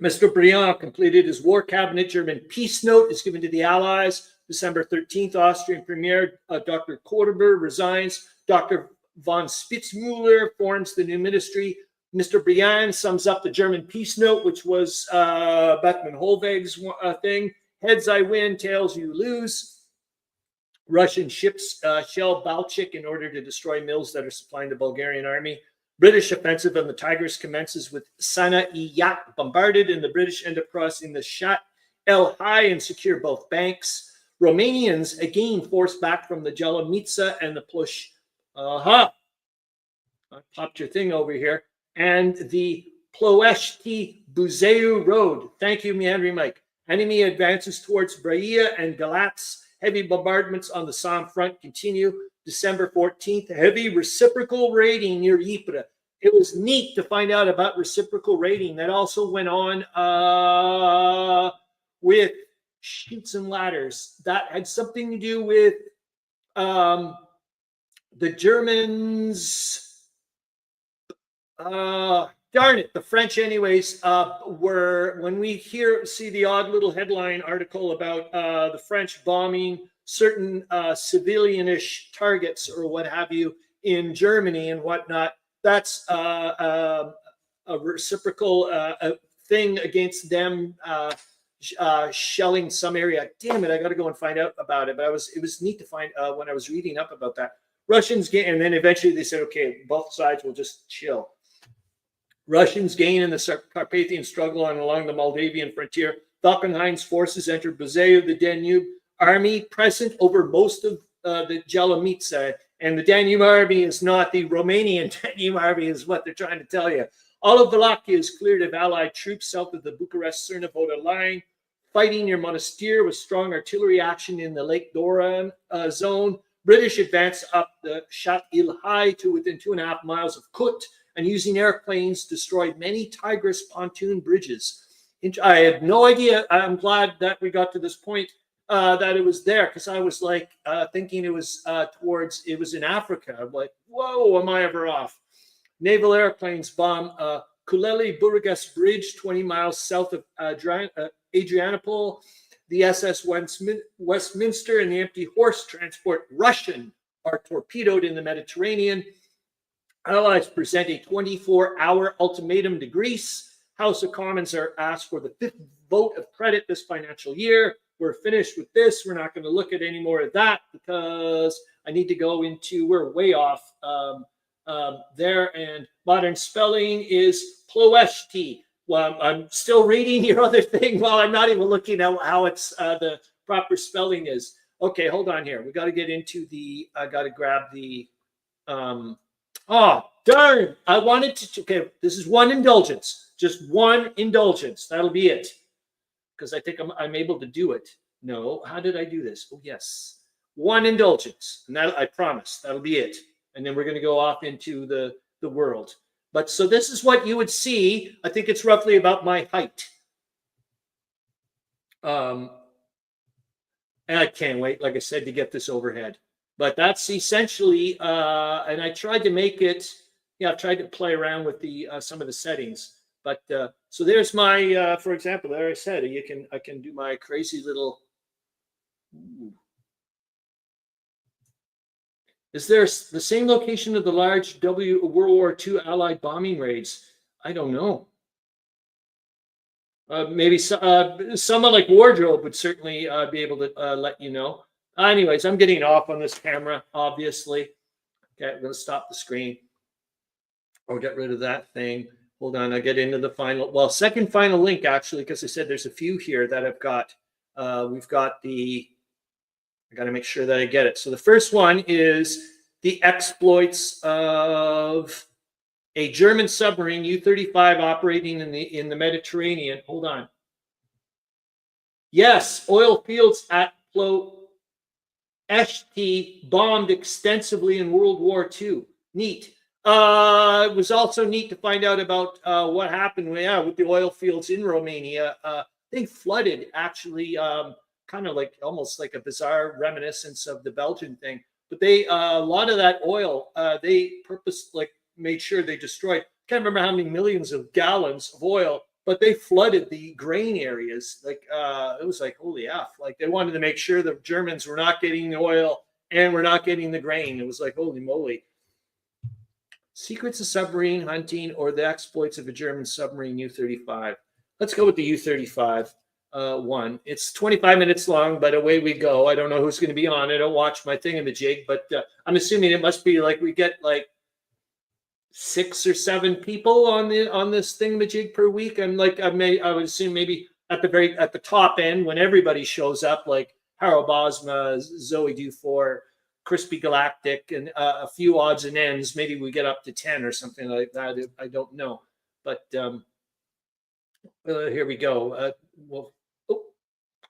Mr. Briand completed his war cabinet. German peace note is given to the Allies. December 13th, Austrian Premier Dr. Korber resigns. Dr. von Spitzmüller forms the new ministry. Mr. Briand sums up the German peace note, which was Beckman Holweg's thing. Heads I win, tails you lose. Russian ships shell Balchik in order to destroy mills that are supplying the Bulgarian army. British offensive on the Tigris commences with Sana'iyat bombarded, and the British end up crossing the Chat-el-Hai and secure both banks. Romanians again forced back from the Tolemykus and the Plush. I popped your thing over here. And the Ploiești-Buzău road. Thank you, Meandering Mike. Enemy advances towards Braia and Galatz. Heavy bombardments on the Somme front continue. December 14th, heavy reciprocal raiding near Ypres. It was neat to find out about reciprocal raiding. That also went on with Chutes and Ladders. That had something to do with the Germans. Darn it, the French anyways were, when we see the odd little headline article about the French bombing certain civilianish targets or what have you in Germany and whatnot, that's a reciprocal thing against them shelling some area. Damn it, I got to go and find out about it. But it was neat to find when I was reading up about that. Russians gain, and then eventually they said, okay, both sides will just chill. Russians gain in the Carpathian struggle on along the Moldavian frontier. Falkenhayn's forces enter Buzău, the Danube army present over most of the Tolemykus. And the Danube army is not the Romanian Danube army, is what they're trying to tell you. All of Wallachia is cleared of Allied troops south of the Bucharest-Cernavoda line. Fighting near Monastir with strong artillery action in the Lake Doran zone. British advance up the Chat-il-Hai to within 2.5 miles of Kut, and using airplanes destroyed many Tigris pontoon bridges. I had no idea. I'm glad that we got to this point that it was there, because I was like thinking it was it was in Africa. I'm like, whoa, am I ever off? Naval airplanes bomb Kuleli Burgas Bridge, 20 miles south of Adrianople. The SS Westminster and the empty horse transport Russian are torpedoed in the Mediterranean. Allies present a 24-hour ultimatum to Greece. House of Commons are asked for the 5th vote of credit this financial year. We're finished with this. We're not going to look at any more of that because I need to go into, we're way off there. And modern spelling is Ploeshti. Well, I'm still reading your other thing while I'm not even looking at how it's the proper spelling is. Okay, hold on here. We got to get into the. I got to grab the. Oh darn! I wanted to. Okay, this is one indulgence. Just one indulgence. That'll be it. Because I think I'm able to do it. No, how did I do this? Oh yes, one indulgence, and that I promise that'll be it. And then we're going to go off into the world. But so this is what you would see. I think it's roughly about my height. And I can't wait, like I said, to get this overhead. But that's essentially, and I tried to make it. Yeah, I've tried to play around with the some of the settings. But so there's my, for example, there I said I can do my crazy little. Ooh. Is there the same location of the large World War II Allied bombing raids? I don't know. Maybe someone like Wardrobe would certainly be able to let you know. Anyways, I'm getting off on this camera, obviously. Okay, I'm going to stop the screen. Or get rid of that thing. Hold on, I'll get into the second final link, actually, because I said there's a few here that I've got. We've got I got to make sure that I get it. So the first one is the exploits of a German submarine U-35 operating in the Mediterranean. Hold on. Yes, oil fields at Ploeshti bombed extensively in World War II. Neat. It was also neat to find out about what happened with the oil fields in Romania. They flooded, actually, kind of like almost like a bizarre reminiscence of the Belgian thing. But they a lot of that oil, they made sure they destroyed. Can't remember how many millions of gallons of oil, but they flooded the grain areas. Like it was like holy F! Like they wanted to make sure the Germans were not getting the oil and we're not getting the grain. It was like holy moly. Secrets of submarine hunting or the exploits of a German submarine U-35. Let's go with the U-35 one. It's 25 minutes long, but away we go. I don't know who's going to be on it. I don't watch my thingamajig, but I'm assuming it must be like we get like 6 or 7 people on this thingamajig per week. I would assume maybe at the top end when everybody shows up, like Harro, Bosma, Zoe Dufour, Crispy Galactic, and a few odds and ends. Maybe we get up to 10 or something like that. I don't know, but here we go.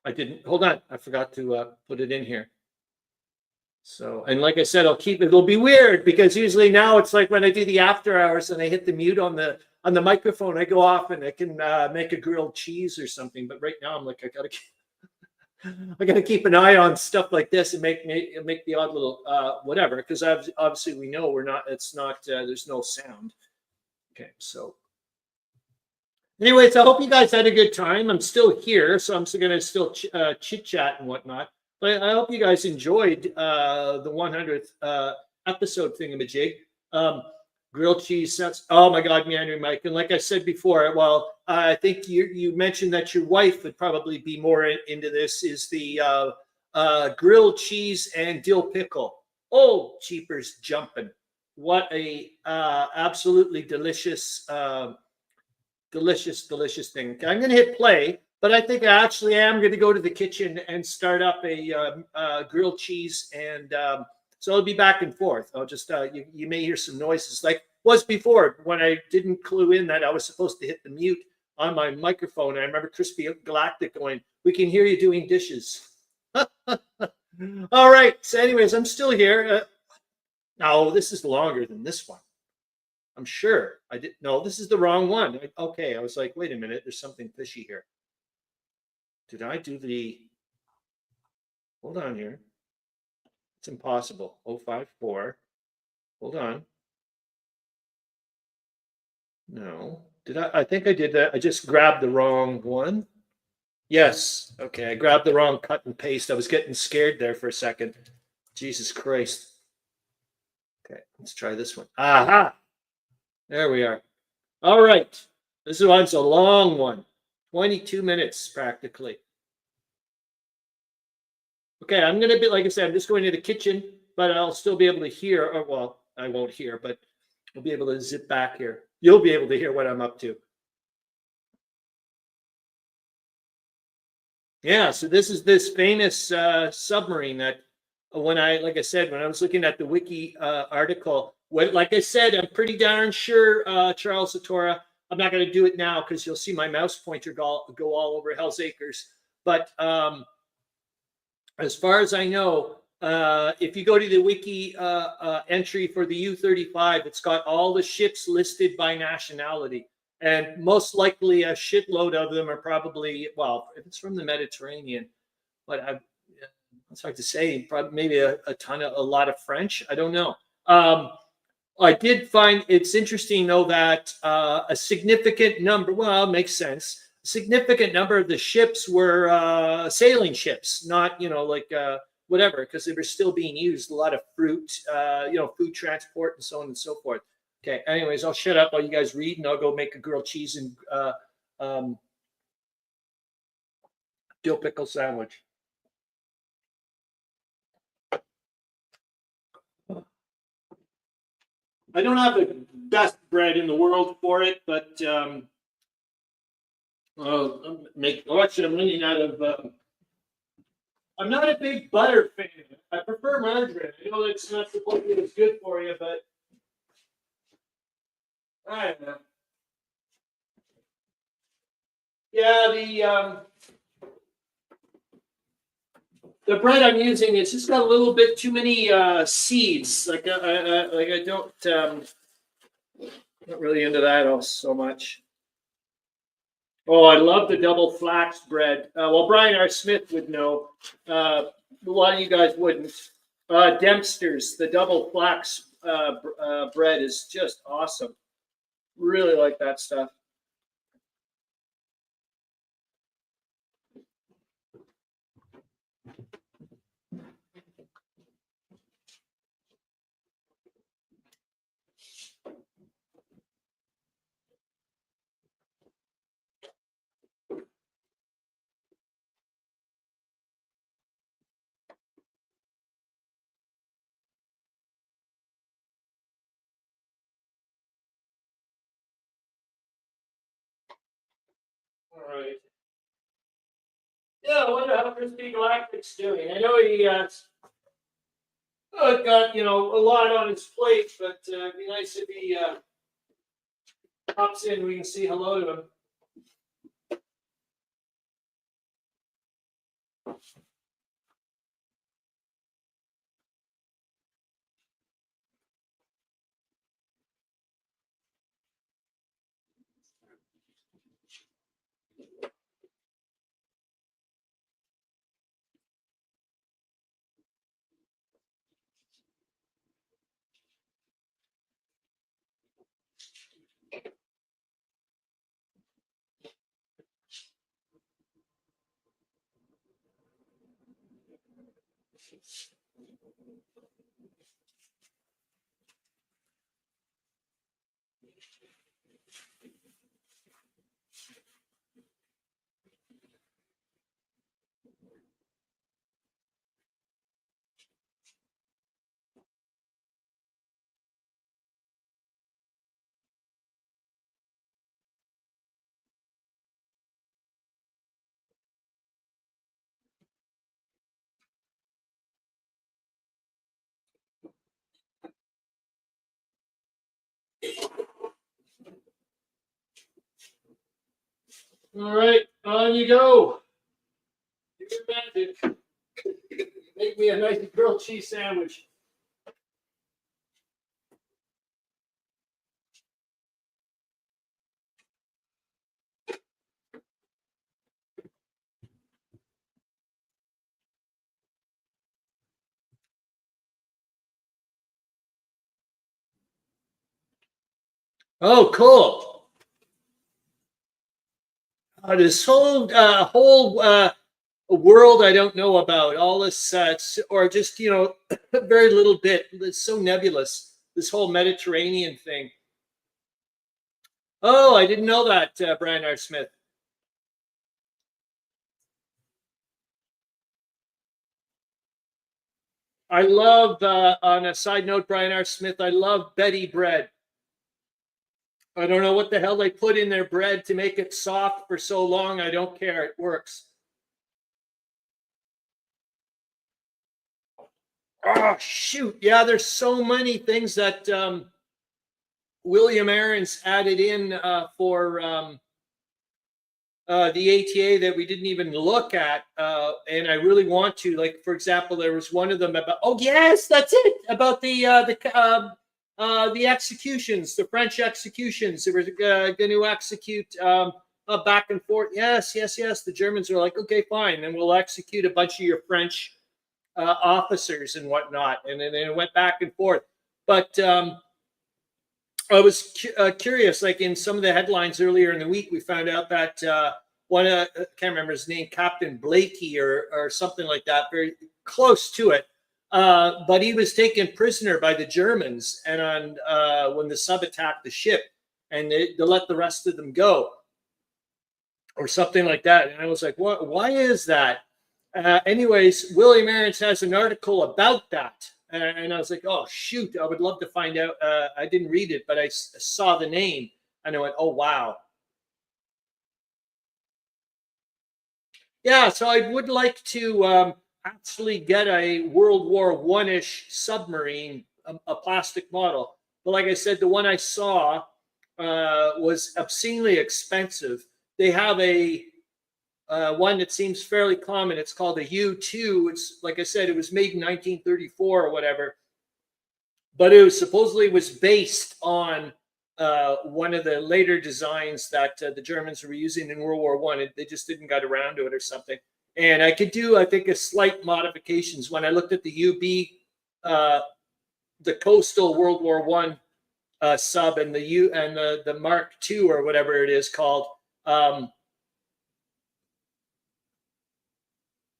I didn't. Hold on, I forgot to put it in here. So, and like I said, it'll be weird because usually now it's like when I do the after hours and I hit the mute on the microphone, I go off and I can make a grilled cheese or something. But right now I'm like, I gotta keep an eye on stuff like this and make the odd little whatever, because obviously we know there's no sound. Okay, so anyways, I hope you guys had a good time. I'm still here, so I'm still gonna chit chat and whatnot. But I hope you guys enjoyed the 100th episode thingamajig. Grilled cheese sets. Oh my God, Meandering Mike. And like I said before, well, I think you mentioned that your wife would probably be more into this, is the grilled cheese and dill pickle. Oh, cheapers jumping. What a absolutely delicious, delicious thing. I'm going to hit play, but I think I actually am going to go to the kitchen and start up a grilled cheese, and so I'll be back and forth. I'll just you may hear some noises like was before when I didn't clue in that I was supposed to hit the mute on my microphone. I remember Crispy Galactic going, "We can hear you doing dishes." All right. So, anyways, I'm still here. No, this is longer than this one. I'm sure. No, this is the wrong one. Okay, I was like, wait a minute. There's something fishy here. Did I do the? Hold on here. It's impossible. 054. Hold on. No. Did I think I did that. I just grabbed the wrong one. Yes. Okay, I grabbed the wrong cut and paste. I was getting scared there for a second. Jesus Christ. Okay, let's try this one. Aha! There we are. All right. This one's a long one. 22 minutes practically. Okay, like I said, I'm just going to the kitchen, but I'll still be able to hear, or well, I won't hear, but I'll be able to zip back here. You'll be able to hear what I'm up to. Yeah, so this is this famous submarine that when like I said, when I was looking at the wiki article, like I said, I'm pretty darn sure, Charles Latora, I'm not going to do it now because you'll see my mouse pointer go all over Hell's Acres. But as far as I know, if you go to the wiki entry for the U-35, it's got all the ships listed by nationality. And most likely a shitload of them are probably, well, if it's from the Mediterranean, but it's hard to say, probably maybe a lot of French. I don't know. I did find it's interesting, though, that a significant number, well, it makes sense. A significant number of the ships were sailing ships, not, like whatever, because they were still being used. A lot of fruit, food transport and so on and so forth. Okay, anyways, I'll shut up while you guys read, and I'll go make a grilled cheese and dill pickle sandwich. I don't have the best bread in the world for it, but I'm running out of. I'm not a big butter fan. I prefer margarine. I know that's not supposed to be as good for you, but I don't know. Yeah, the bread I'm using, it's just got a little bit too many seeds. Like I don't, not really into that so much. Oh, I love the double flax bread. Well, Brian R. Smith would know. A lot of you guys wouldn't. Dempster's, the double flax bread is just awesome. Really like that stuff. All right. Yeah, I wonder how Crispy Galactic's doing. I know he got a lot on his plate, but it'd be nice if he pops in. We can say hello to him. All right, on you go. Do your magic. Make me a nice grilled cheese sandwich. Oh, cool. This whole world I don't know about, all this, or just, very little bit. It's so nebulous, this whole Mediterranean thing. Oh, I didn't know that, Brian R. Smith. I love, on a side note, Brian R. Smith, I love Betty bread. I don't know what the hell they put in their bread to make it soft for so long. I don't care. It works. Oh, shoot. Yeah, there's so many things that William Arends added in for the ATA that we didn't even look at. And I really want to. Like, for example, there was one of them about, oh, yes, that's it, about the executions, the French executions. They were going to execute back and forth. Yes. The Germans are like, okay, fine. And we'll execute a bunch of your French officers and whatnot. And then it went back and forth. But I was curious, like in some of the headlines earlier in the week, we found out that I can't remember his name, Captain Blakey or something like that, very close to it. But he was taken prisoner by the Germans, and when the sub attacked the ship, and they let the rest of them go, or something like that. And I was like, what? Why is that? Anyways, William Arends has an article about that. And I was like, oh, shoot, I would love to find out. I didn't read it, but I saw the name, and I went, oh, wow. Yeah, so I would like to actually get a World War I-ish submarine, a plastic model. But like I said, the one I saw was obscenely expensive. They have a one that seems fairly common. It's called a U-2. It's, like I said, it was made in 1934 or whatever, but it was supposedly based on one of the later designs that the Germans were using in World War I. They just didn't get around to it or something. And I could do, I think, a slight modifications. When I looked at the UB, the coastal World War I sub, and the Mark II or whatever it is called.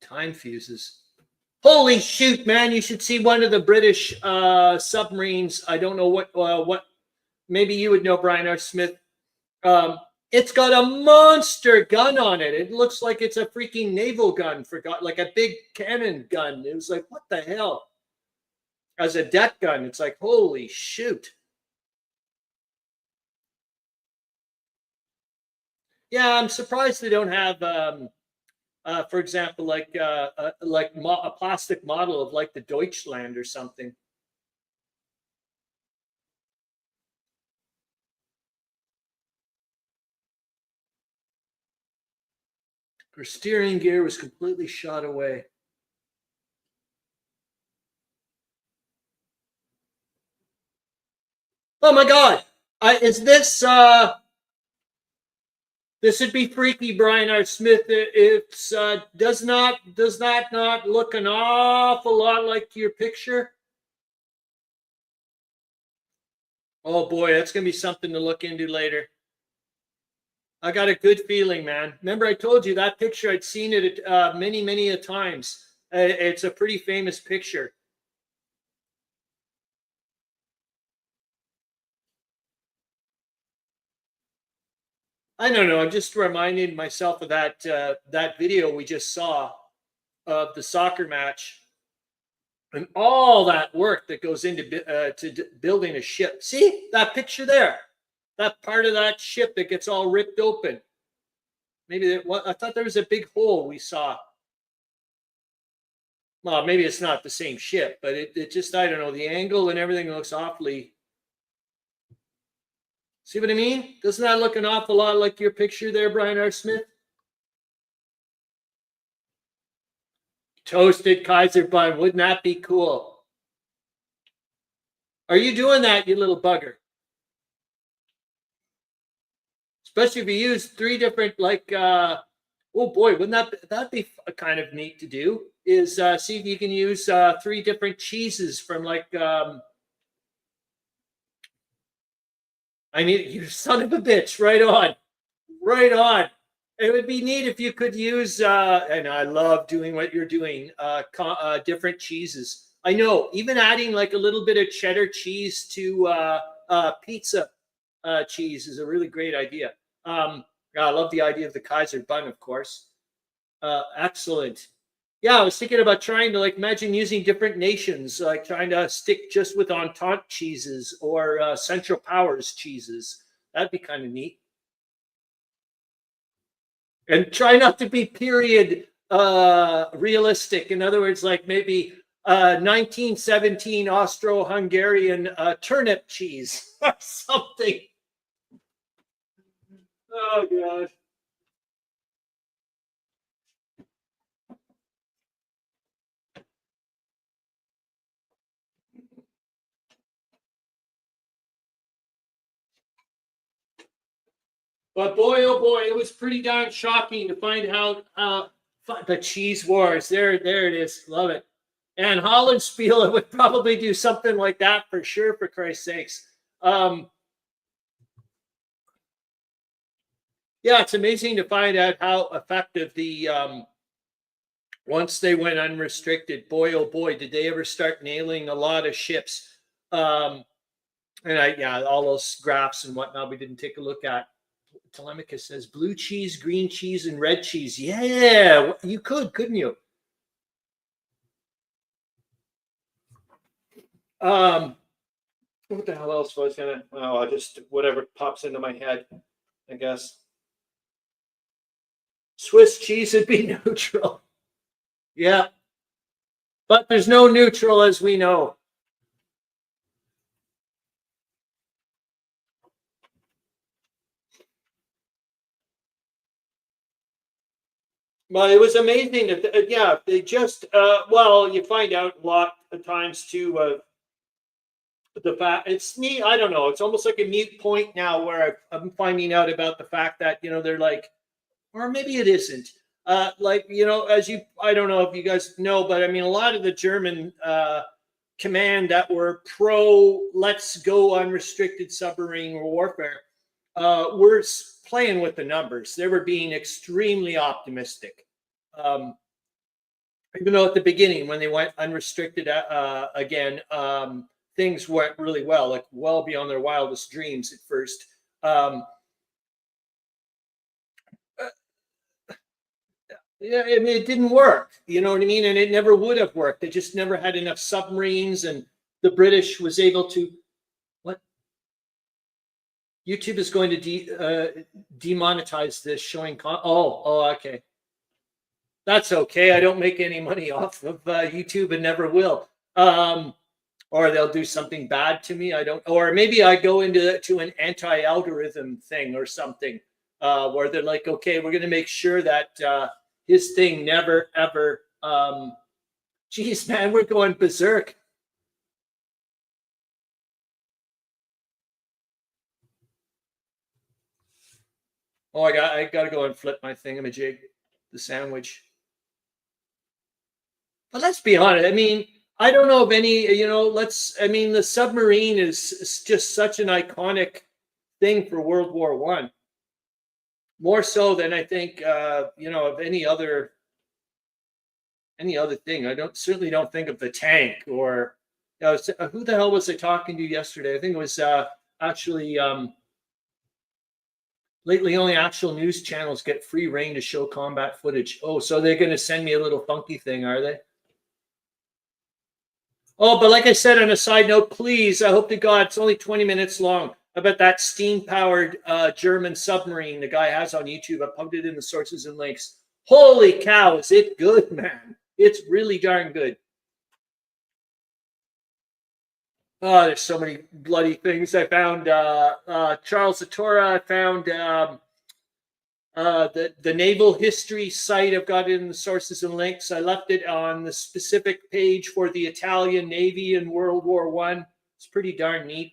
Time fuses. Holy shoot, man. You should see one of the British submarines. I don't know what maybe you would know, Brian R. Smith. It's got a monster gun on it. It looks like it's a freaking naval gun, like a big cannon gun. It was like, what the hell? As a deck gun, it's like, holy shoot. Yeah, I'm surprised they don't have for example, like a plastic model of like the Deutschland or something. Her steering gear was completely shot away. Oh my God! Is this? This would be freaky, Brian R. Smith. It's does that not look an awful lot like your picture? Oh boy, that's gonna be something to look into later. I got a good feeling, man. Remember, I told you that picture. I'd seen it many a times. It's a pretty famous picture. I don't know. I'm just reminding myself of that that video we just saw of the soccer match and all that work that goes into building a ship. See that picture there? That part of that ship that gets all ripped open. Maybe I thought there was a big hole we saw. Well, maybe it's not the same ship, but it just, I don't know, the angle and everything looks awfully. See what I mean? Doesn't that look an awful lot like your picture there, Brian R. Smith? Toasted Kaiser bun. Wouldn't that be cool? Are you doing that, you little bugger? Especially if you use 3 different, like, oh boy, wouldn't that be kind of neat to do? Is see if you can use 3 different cheeses from, like, I mean, you son of a bitch, right on. Right on. It would be neat if you could use, and I love doing what you're doing, different cheeses. I know, even adding like a little bit of cheddar cheese to pizza cheese is a really great idea. I love the idea of the Kaiser bun, of course. Excellent. Yeah, I was thinking about trying to, like, imagine using different nations, like trying to stick just with Entente cheeses or Central Powers cheeses. That'd be kind of neat. And try not to be period realistic. In other words, like maybe 1917 Austro-Hungarian turnip cheese or something. Oh, God. But boy, oh boy, it was pretty darn shocking to find how the cheese wars. There it is. Love it. And Hollandspiele would probably do something like that for sure, for Christ's sakes. Yeah, it's amazing to find out how effective the once they went unrestricted. Boy, oh boy, did they ever start nailing a lot of ships. And all those graphs and whatnot we didn't take a look at. Tolemykus says blue cheese, green cheese, and red cheese. Yeah, you couldn't you? What the hell else was gonna? Oh, I just whatever pops into my head, I guess. Swiss cheese would be neutral. Yeah, but there's no neutral as we know. Well, it was amazing. Yeah, they just well, you find out a lot of times too. The fact it's neat. I don't know. It's almost like a mute point now where I'm finding out about the fact that they're like, or maybe it isn't. Like I don't know if you guys know, but I mean, a lot of the German command that were pro let's go unrestricted submarine warfare were playing with the numbers. They were being extremely optimistic. Even though at the beginning, when they went unrestricted again, things went really well, like well beyond their wildest dreams at first. Yeah, I mean, it didn't work. You know what I mean? And it never would have worked. They just never had enough submarines, and the British was able to. What? YouTube is going to demonetize this showing. Okay. That's okay. I don't make any money off of YouTube and never will. Or they'll do something bad to me. I don't. Or maybe I go into an anti-algorithm thing or something, where they're like, okay, we're going to make sure that his thing never ever. Geez, man, we're going berserk. Oh, I got to go and flip my thingamajig, the sandwich. But let's be honest. I mean, I don't know of any. The submarine is just such an iconic thing for World War I. More so than I think, of any other thing. I certainly don't think of the tank or. Who the hell was I talking to yesterday? I think it was actually. Lately, only actual news channels get free reign to show combat footage. Oh, so they're going to send me a little funky thing, are they? Oh, but like I said, on a side note, please, I hope to God, it's only 20 minutes long. About that steam-powered German submarine the guy has on YouTube. I pumped it in the sources and links. Holy cow, is it good, man? It's really darn good. Oh, there's so many bloody things. I found Charles Latora. I found the naval history site. I've got it in the sources and links. I left it on the specific page for the Italian Navy in World War I. It's pretty darn neat.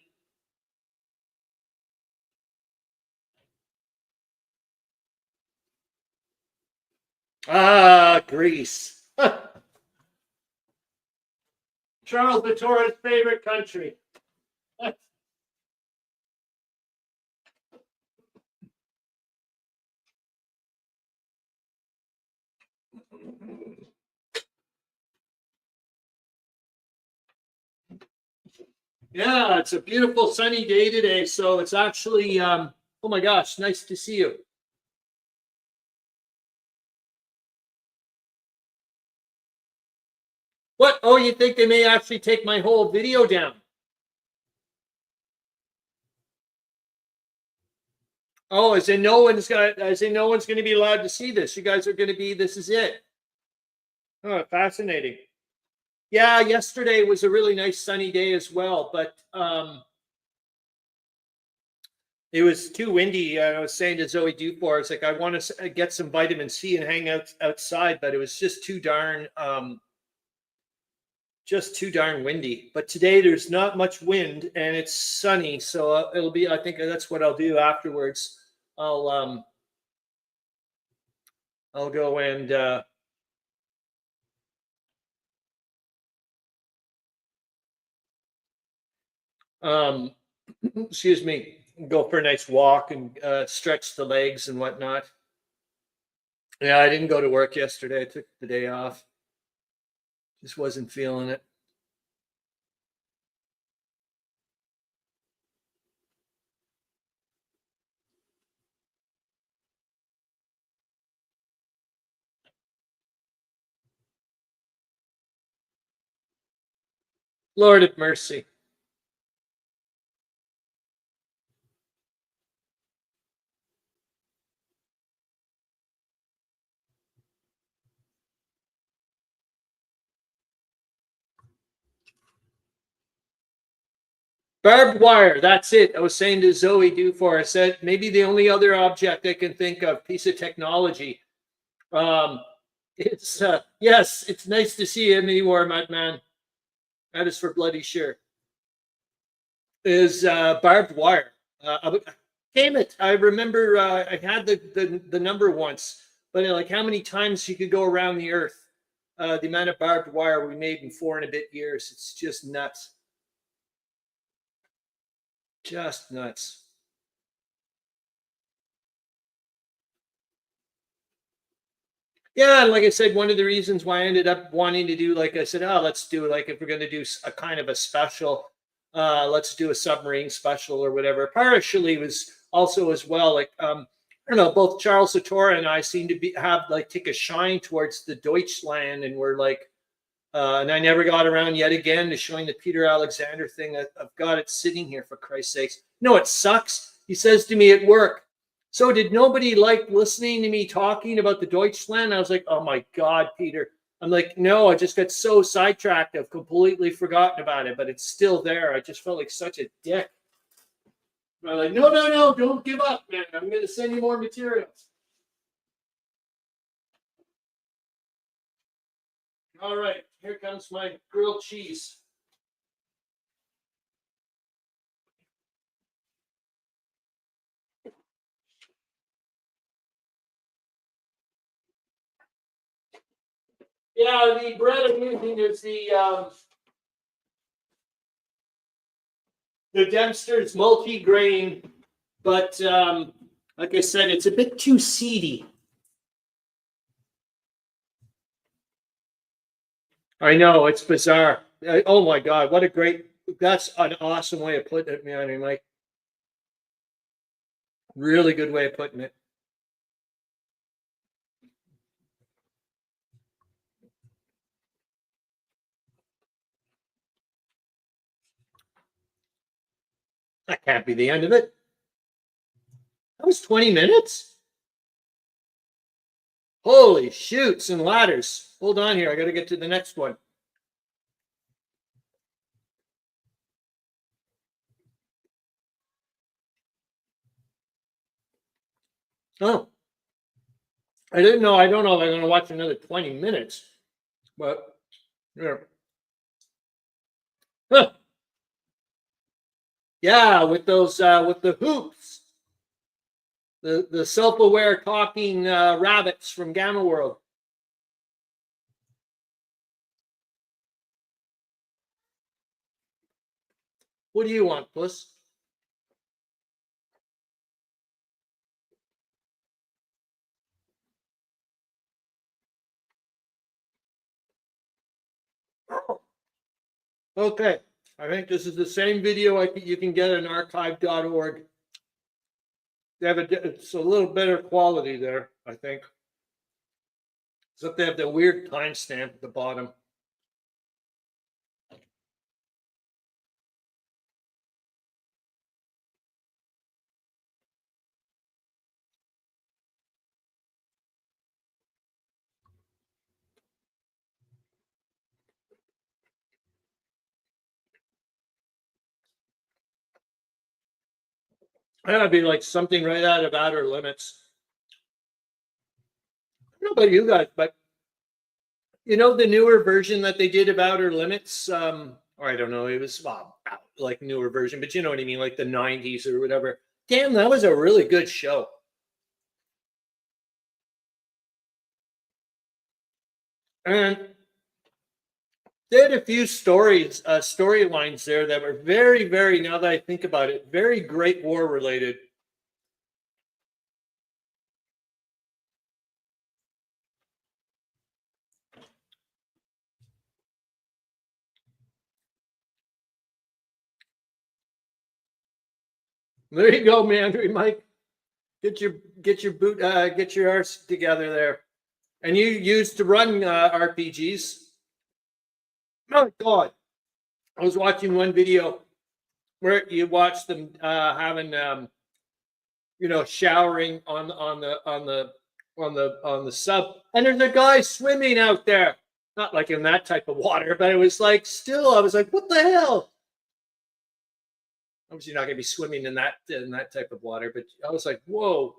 Greece. Charles Latora's favorite country. Yeah, it's a beautiful sunny day today. So it's actually, oh my gosh, nice to see you. What? Oh, you think they may actually take my whole video down? Oh, as in no one's going to be allowed to see this. You guys are going to be, this is it. Oh, fascinating. Yeah, yesterday was a really nice sunny day as well, but it was too windy. I was saying to Zoe Dufour, it's like I want to get some vitamin C and hang out outside, but it was just too darn windy. But today there's not much wind and it's sunny, so it'll be. I think that's what I'll do afterwards. I'll go and excuse me, go for a nice walk and stretch the legs and whatnot. Yeah, I didn't go to work yesterday. I took the day off. Just wasn't feeling it. Lord of mercy. Barbed wire, that's it. I was saying to Zoe Dufour, I said, maybe the only other object I can think of, piece of technology. Yes, it's nice to see you anymore, madman. That is for bloody sure. Is barbed wire. Damn it. I remember I had the number once, but like how many times you could go around the earth, the amount of barbed wire we made in 4 and a bit years. It's just nuts. Just nuts. Yeah, and like I said, one of the reasons why I ended up wanting to do, like I said, let's do like if we're going to do a kind of a special, let's do a submarine special or whatever. Partially was also as well like I don't know, both Charles Latora and I seem to take a shine towards the Deutschland, and we're like, and I never got around yet again to showing the Peter Alexander thing. I've got it sitting here for Christ's sakes. No, it sucks. He says to me at work, so did nobody like listening to me talking about the Deutschland? I was like, oh my God, Peter. I'm like, no, I just got so sidetracked. I've completely forgotten about it, but it's still there. I just felt like such a dick. I'm like, no, don't give up, man. I'm going to send you more materials. All right, here comes my grilled cheese. Yeah, the bread I'm using is the Dempster's multi-grain, but like I said, it's a bit too seedy. I know, it's bizarre. Oh my God, that's an awesome way of putting it, man. Like, really good way of putting it. That can't be the end of it. That was 20 minutes? Holy shoots and ladders. Hold on here. I got to get to the next one. Oh, I didn't know. I don't know if I'm going to watch another 20 minutes, but yeah. Huh. Yeah, with those, with the hoops, the self-aware talking rabbits from Gamma World. What do you want, puss? Okay, I think this is the same video you can get on archive.org. It's a little better quality there, I think. Except they have the weird timestamp at the bottom. That'd be like something right out of Outer Limits. I don't know about you guys, but you know the newer version that they did of Outer Limits, or I don't know, it was like newer version, but you know what I mean, like the '90s or whatever. Damn, that was a really good show. And they had a few storylines there that were very, very, now that I think about it, very Great War related. There you go, Meandering Mike. Get your arse together there. And you used to run RPGs. Oh God, I was watching one video where you watch them having showering on the sub, and there's a guy swimming out there, not like in that type of water, but it was like still, I was like, what the hell? Obviously, not going to be swimming in that type of water, but I was like, whoa.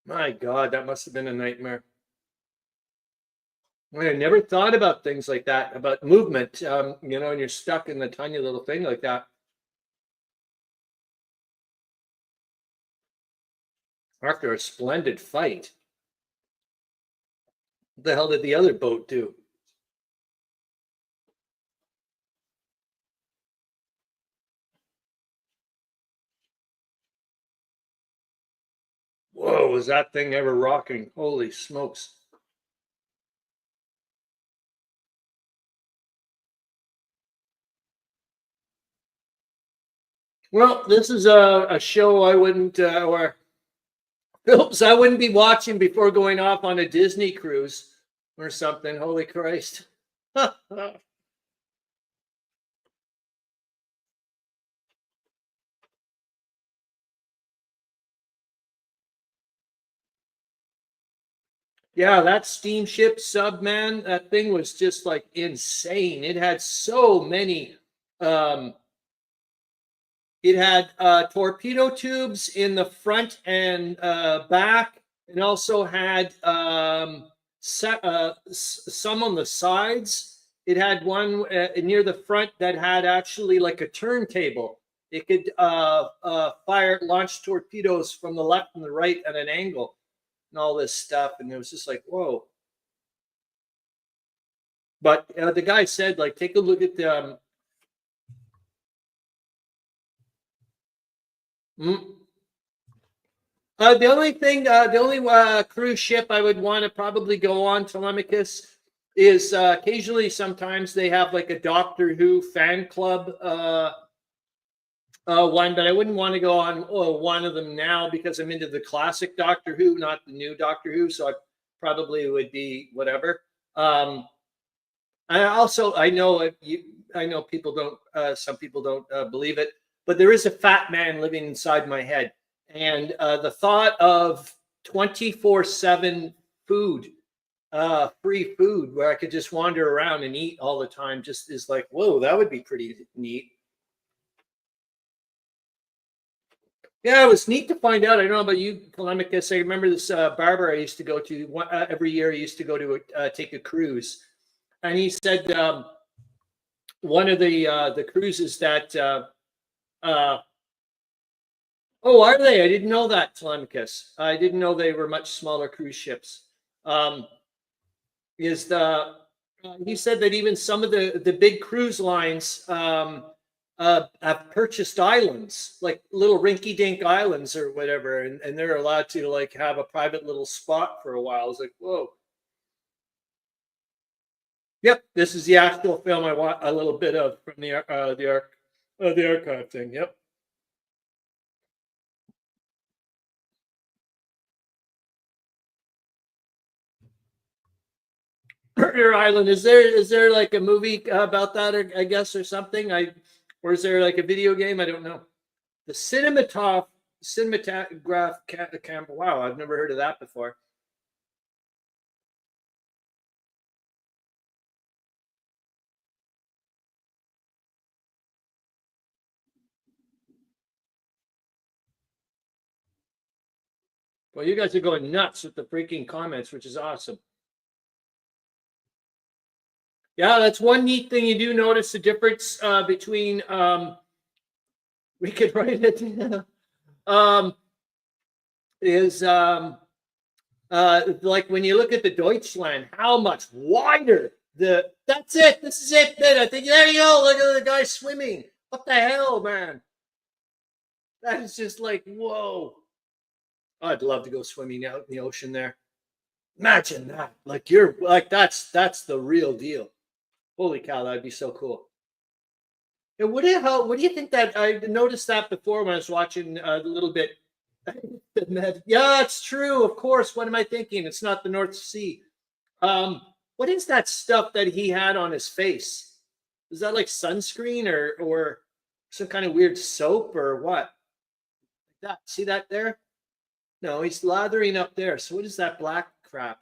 My God, that must have been a nightmare. I never thought about things like that, about movement, and you're stuck in the tiny little thing like that. After a splendid fight. What the hell did the other boat do? Whoa, was that thing ever rocking? Holy smokes. Well, this is a show I wouldn't, or films I wouldn't be watching before going off on a Disney cruise or something. Holy Christ. Yeah, that steamship sub, man, that thing was just like insane. It had so many it had torpedo tubes in the front and back, and also had some on the sides. It had one near the front that had actually like a turntable. It could launch torpedoes from the left and the right at an angle, and all this stuff. And it was just like, whoa. But the guy said, like, take a look at the. The only cruise ship I would want to probably go on, Tolemykus, is occasionally, sometimes they have like a Doctor Who fan club one, but I wouldn't want to go on one of them now because I'm into the classic Doctor Who, not the new Doctor Who. So I probably would be whatever. I know people don't. Some people don't believe it, but there is a fat man living inside my head, and the thought of 24/7 food, free food, where I could just wander around and eat all the time, just is like, whoa, that would be pretty neat. Yeah, it was neat to find out. I don't know about you, Tolemykus. I remember this barber I used to go to every year. I used to go to take a cruise, and he said one of the cruises that oh, are they? I didn't know that, Tolemykus. I didn't know they were much smaller cruise ships. Is the He said that even some of the big cruise lines have purchased islands, like little rinky-dink islands or whatever, and they're allowed to like have a private little spot for a while. I was like, whoa. Yep, this is the actual film I want a little bit of from the archive thing. Yep. Your Island. Is there like a movie about that, or I guess, or something? Or is there like a video game? I don't know. The cinematograph camera. Wow, I've never heard of that before. Well, you guys are going nuts with the freaking comments, which is awesome. Yeah, that's one neat thing. You do notice the difference between we could write it is like when you look at the Deutschland, how much wider that's it. This is it. I think there you go. Look at the guy swimming. What the hell, man? That is just like, whoa. I'd love to go swimming out in the ocean there. Imagine that. Like you're like that's the real deal. Holy cow, that'd be so cool. And what do you think that I noticed that before when I was watching a little bit? Yeah, it's true. Of course. What am I thinking? It's not the North Sea. What is that stuff that he had on his face? Is that like sunscreen or some kind of weird soap or what? That see that there? No, he's lathering up there. So what is that black crap?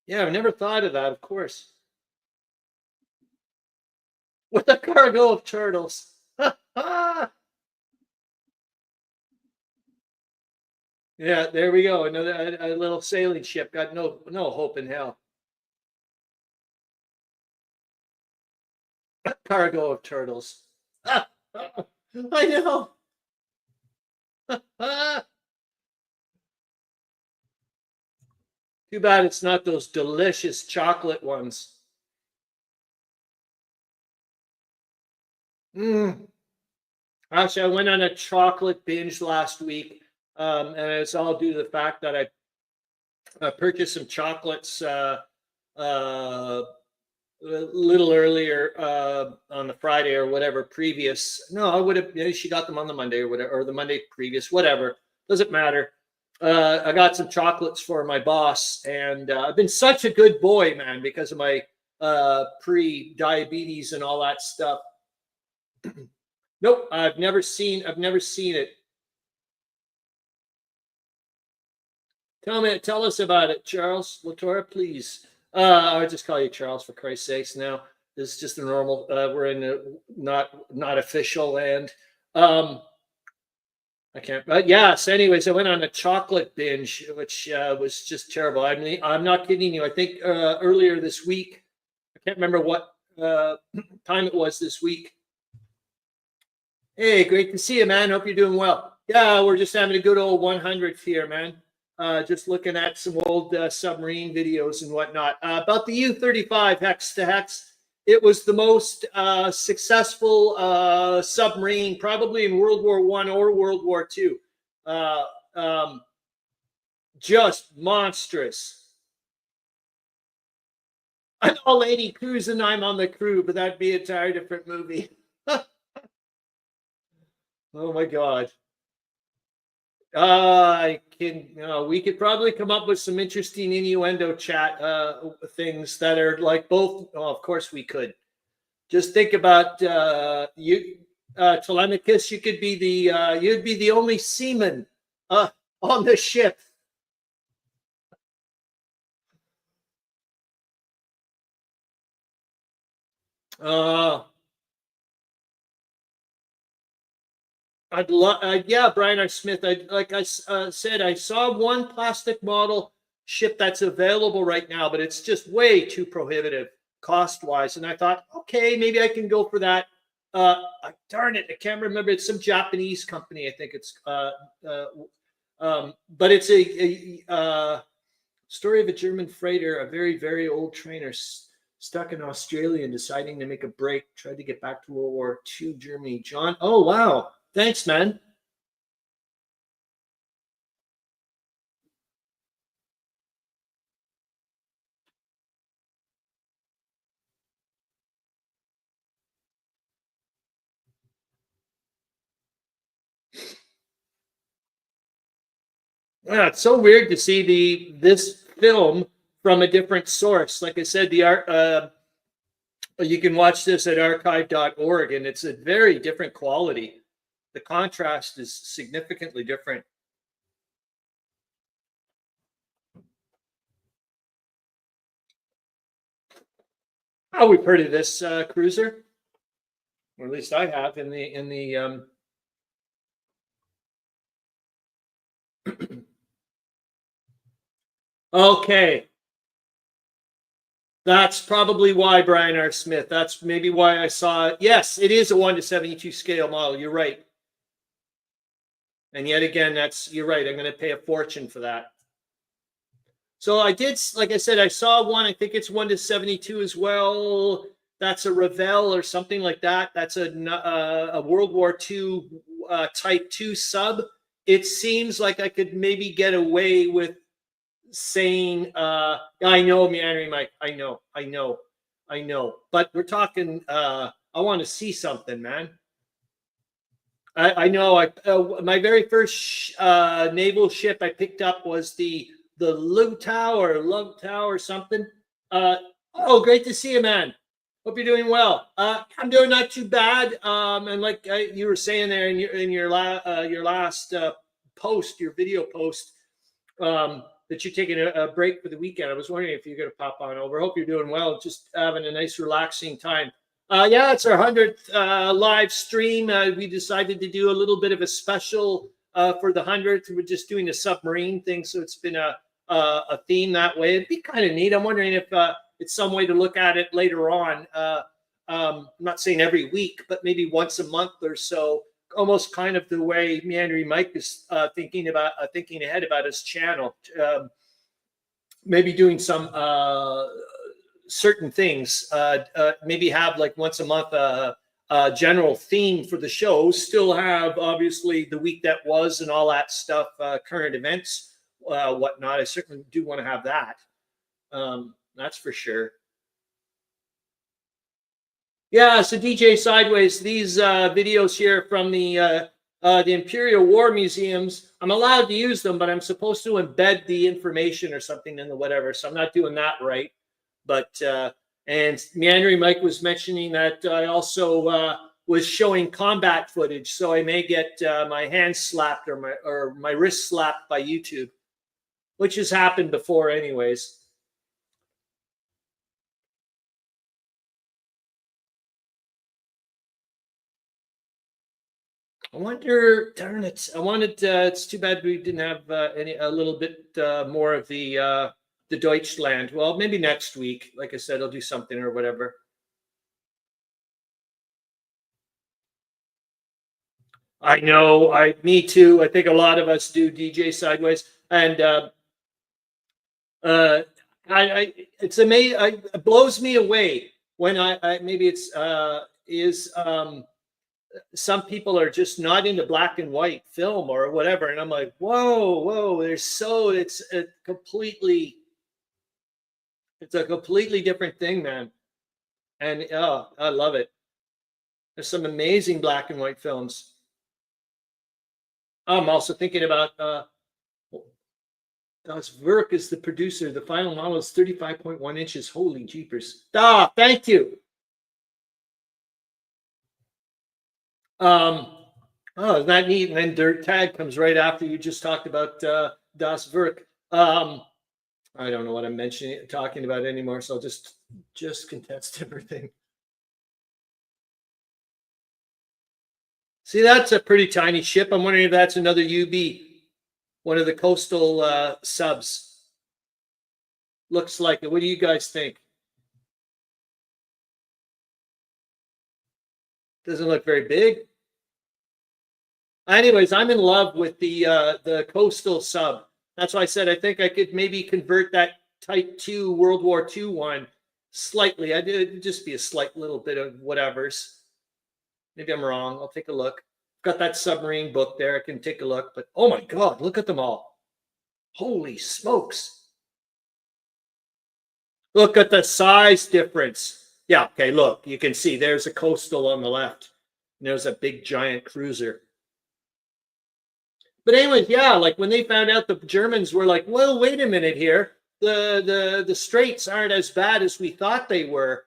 Yeah, I've never thought of that, of course. With a cargo of turtles. Yeah, there we go. Another a little sailing ship. Got no hope in hell. A cargo of turtles. I know. Too bad it's not those delicious chocolate ones. Actually, I went on a chocolate binge last week, and it's all due to the fact that I purchased some chocolates a little earlier on the Friday or whatever previous. No, I would have. She got them on the Monday or whatever, or the Monday previous, whatever. Doesn't matter. I got some chocolates for my boss, and I've been such a good boy, man, because of my pre-diabetes and all that stuff. Nope, I've never seen it. Tell us about it, Charles Latora, please. I'll just call you Charles for Christ's sakes now. This is just a normal. We're in a not official land. I can't. But yes. Anyways, I went on a chocolate binge, which was just terrible. I mean, I'm not kidding you. I think earlier this week, I can't remember what time it was this week. Hey, great to see you, man. Hope you're doing well. Yeah, we're just having a good old 100th here, man. Just looking at some old submarine videos and whatnot. About the U-35 hex to hex, it was the most successful submarine probably in World War I or World War II. Just monstrous. An old lady cruising, I'm on the crew, but that'd be a entirely different movie. Oh my God. We could probably come up with some interesting innuendo chat things that are like both. Oh, of course we could. Just think about you, Tolemykus. You could be you'd be the only seaman on the ship. I'd love, yeah, Brian R. Smith. Like I said, I saw one plastic model ship that's available right now, but it's just way too prohibitive cost-wise. And I thought, okay, maybe I can go for that. Darn it, I can't remember. It's some Japanese company, I think it's. But it's a story of a German freighter, a very, very old trainer stuck in Australia and deciding to make a break. Tried to get back to World War II Germany. John, oh wow. Thanks, man. Yeah, it's so weird to see this film from a different source. Like I said, you can watch this at archive.org, and it's a very different quality. The contrast is significantly different. Oh, we've heard of this cruiser. or at least I have in the okay. That's probably why, Brian R. Smith. That's maybe why I saw it. Yes, it is a 1:72 scale model. You're right. And yet again, you're right. I'm going to pay a fortune for that. So I did, like I said, I saw one. I think it's 1:72 as well. That's a Revell or something like that. That's a World War II Type 2 sub. It seems like I could maybe get away with saying, I know, Meandering Mike. I know. But we're talking, I want to see something, man. I know. My very first naval ship I picked up was the Lutau or something. Oh, great to see you, man. Hope you're doing well. I'm doing not too bad. And like you were saying there in your last post, your video post, that you're taking a break for the weekend. I was wondering if you're going to pop on over. Hope you're doing well. Just having a nice, relaxing time. Yeah, it's our 100th live stream. We decided to do a little bit of a special for the 100th. We're just doing a submarine thing, so it's been a theme that way. It'd be kind of neat. I'm wondering if it's some way to look at it later on. I'm not saying every week, but maybe once a month or so. Almost kind of the way Meandering Mike is thinking ahead about his channel. Maybe doing some certain things. Maybe have like once a month a general theme for the show. Still have obviously the week that was and all that stuff, current events, whatnot. I certainly do want to have that. That's for sure. Yeah, so DJ Sideways, these videos here from the Imperial War Museums, I'm allowed to use them, but I'm supposed to embed the information or something in the whatever, so I'm not doing that right. But, and Meandering Mike was mentioning that I also was showing combat footage, so I may get my hand slapped or my wrist slapped by YouTube, which has happened before anyways. I wonder, darn it! I wanted. It's too bad we didn't have a little bit more of the Deutschland. Well, maybe next week. Like I said, I'll do something or whatever. I know. Me too. I think a lot of us do. DJ Sideways, and it's amazing. It blows me away when maybe it's some people are just not into black and white film or whatever, and I'm like, whoa, it's a completely different thing, man. And oh, I love it. There's some amazing black and white films. I'm also thinking about Das Werk is the producer. The final model is 35.1 inches. Holy jeepers. Thank you. Oh, isn't that neat? And then Dirt Tag comes right after you just talked about Das Werk. I don't know what I'm talking about anymore, so I'll just contest everything. See, that's a pretty tiny ship. I'm wondering if that's another UB, one of the coastal subs. Looks like it. What do you guys think? Doesn't look very big. Anyways, I'm in love with the coastal sub. That's why I said I think I could maybe convert that Type 2 World War II one slightly. It'd just be a slight little bit of whatever's. Maybe I'm wrong. I'll take a look. Got that submarine book there. I can take a look. But oh my God, look at them all. Holy smokes. Look at the size difference. Yeah, okay, look. You can see there's a coastal on the left. And there's a big giant cruiser. But anyways, yeah, like when they found out the Germans were like, well, wait a minute here. The straits aren't as bad as we thought they were.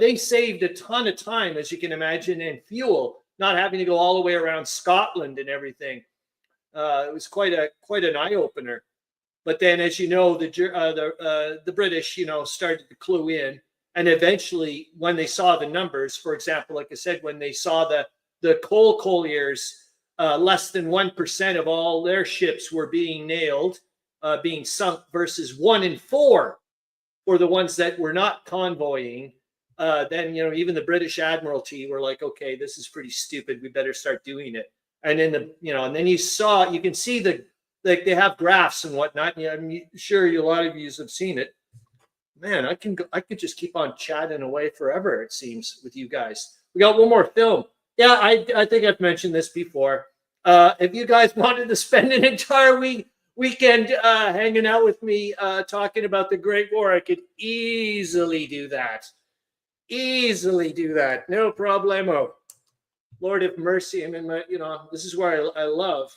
They saved a ton of time, as you can imagine, and fuel, not having to go all the way around Scotland and everything. It was quite an eye opener. But then, as you know, the British, started to clue in, And eventually, when they saw the numbers, for example, like I said, when they saw the coal colliers, less than 1% of all their ships were being nailed, being sunk, versus 1 in 4 for the ones that were not convoying. Then, even the British Admiralty were like, okay, this is pretty stupid. We better start doing it. And then and then you can see like they have graphs and whatnot. I'm sure a lot of you have seen it. Man, I could just keep on chatting away forever, it seems, with you guys. We got one more film. Yeah, I think I've mentioned this before. If you guys wanted to spend an entire weekend hanging out with me talking about the Great War, I could easily do that. Easily do that. No problemo. Lord have mercy. I mean, this is where I love.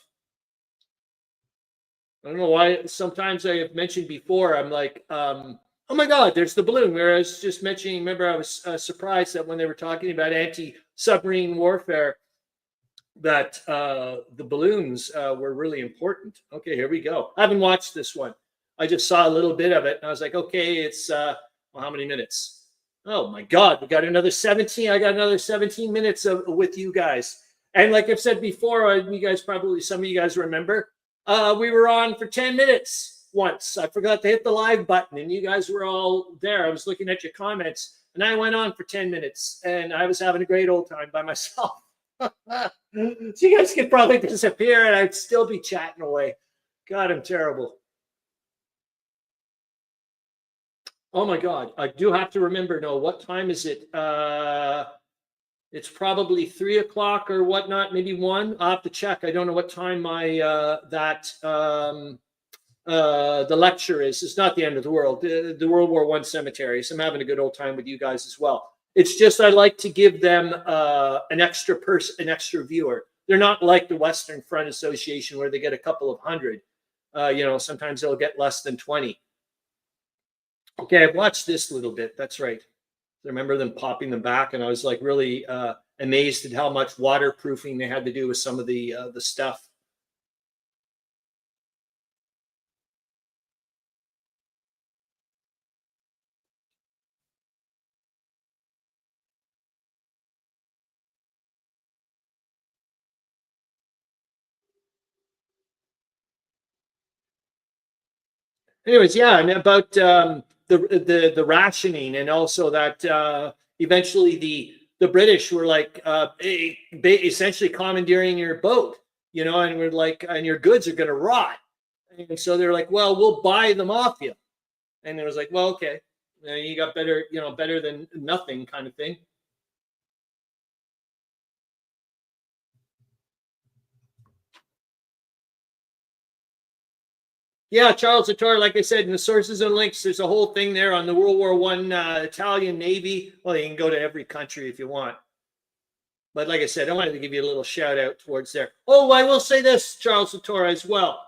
I don't know why. Sometimes I have mentioned before, I'm like, oh my God, there's the balloon. Where I was just mentioning, remember, I was surprised that when they were talking about anti-submarine warfare, that the balloons were really important. Okay, here we go. I haven't watched this one. I just saw a little bit of it, and I was like, okay, it's, well, how many minutes? Oh my God, we got another 17. I got another 17 minutes with you guys. And like I've said before, you guys probably, some of you guys remember, we were on for 10 minutes once. I forgot to hit the live button, and you guys were all there. I was looking at your comments, and I went on for 10 minutes, and I was having a great old time by myself. So you guys could probably disappear, and I'd still be chatting away. God, I'm terrible. Oh my God, I do have to remember. No, what time is it? It's probably 3 o'clock or whatnot, maybe 1. I'll have to check. I don't know what time my the lecture is. It's not the end of the world. The World War I cemetery. So I'm having a good old time with you guys as well. It's just I like to give them an extra person, an extra viewer. They're not like the Western Front Association where they get a couple of hundred. Sometimes they'll get less than 20. Okay, I've watched this a little bit. That's right. I remember them popping them back, and I was like really amazed at how much waterproofing they had to do with some of the stuff. Anyways, yeah, and about the rationing, and also that eventually the British were like essentially commandeering your boat, and we're like, and your goods are going to rot, and so they're like, well, we'll buy them off you, and it was like, well, okay, you got better, better than nothing kind of thing. Yeah, Charles Latora, like I said, in the sources and links, there's a whole thing there on the World War I Italian Navy. Well, you can go to every country if you want. But like I said, I wanted to give you a little shout out towards there. Oh, I will say this, Charles Latora, as well.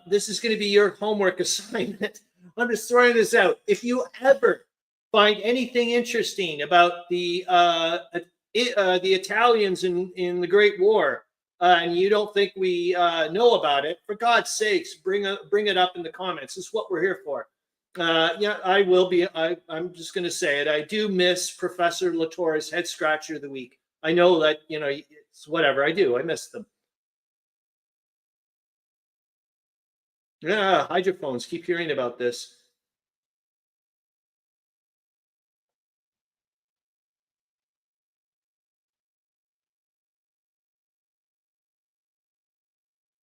This is going to be your homework assignment. I'm just throwing this out. If you ever find anything interesting about the Italians in the Great War, and you don't think we know about it, for God's sakes, bring it up in the comments. This is what we're here for. Yeah, I will be. I'm just going to say it. I do miss Professor Latora's Head Scratcher of the Week. I know that, it's whatever. I do. I miss them. Yeah, hydrophones. Keep hearing about this.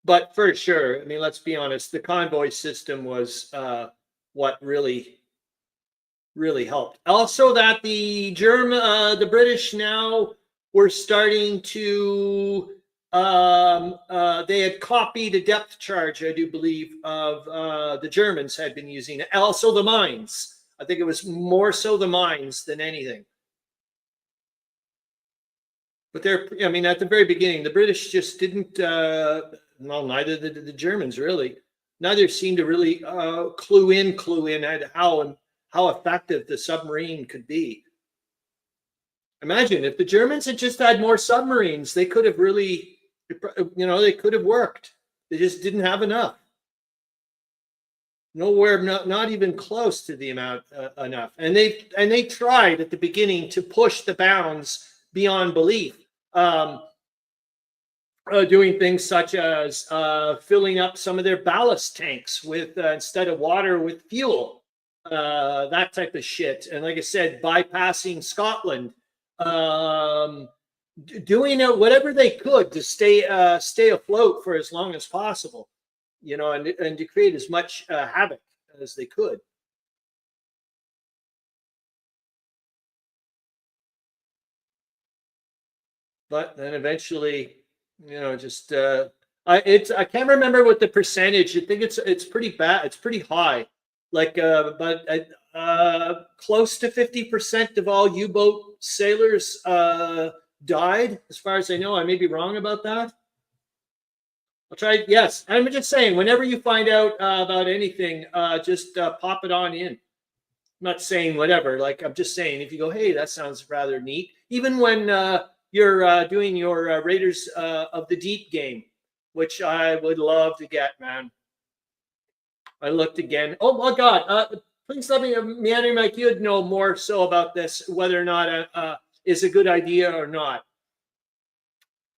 But for sure, I mean, let's be honest, the convoy system was what really helped. Also, that the British now were starting to, they had copied a depth charge, I do believe, of the Germans had been using. Also, the mines. I think it was more so the mines than anything. But I mean, at the very beginning, the British just didn't. Well, neither did the Germans really. Neither seemed to really clue in at how effective the submarine could be. Imagine if the Germans had just had more submarines, they could have really, they could have worked. They just didn't have enough. Nowhere, not even close to the amount enough. And they tried at the beginning to push the bounds beyond belief, doing things such as filling up some of their ballast tanks with instead of water with fuel, that type of shit. And like I said, bypassing Scotland, doing whatever they could to stay afloat for as long as possible. You know, and to create as much havoc as they could. But then eventually, you know, just I can't remember what the percentage. I think it's pretty bad. It's pretty high, like but close to 50% of all U-boat sailors died, as far as I know. I may be wrong about that. I'll try. Yes, I'm just saying. Whenever you find out about anything, just pop it on in. I'm not saying whatever. Like, I'm just saying, if you go, hey, that sounds rather neat. Even when you're doing your Raiders of the Deep game, which I would love to get, man. I looked again. Oh my God! Please let me, Meandering Mike, you'd know more so about this, whether or not is a good idea or not.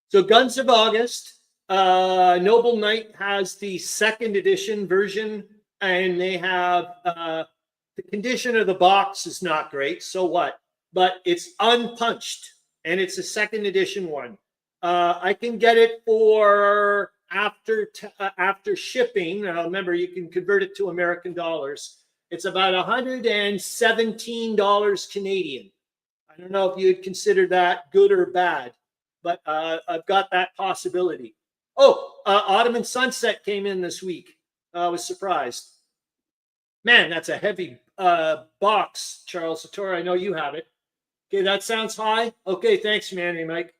So, Guns of August. Noble Knight has the 2nd edition version, and they have the condition of the box is not great. So what? But it's unpunched, and it's a 2nd edition one. I can get it for after shipping. Remember, you can convert it to American dollars. It's about $117 Canadian. I don't know if you'd consider that good or bad, but I've got that possibility. Oh, Ottoman Sunset came in this week. I was surprised. Man, that's a heavy box, Charles Latora. I know you have it. Okay, that sounds high. Okay, thanks, Manny, Mike.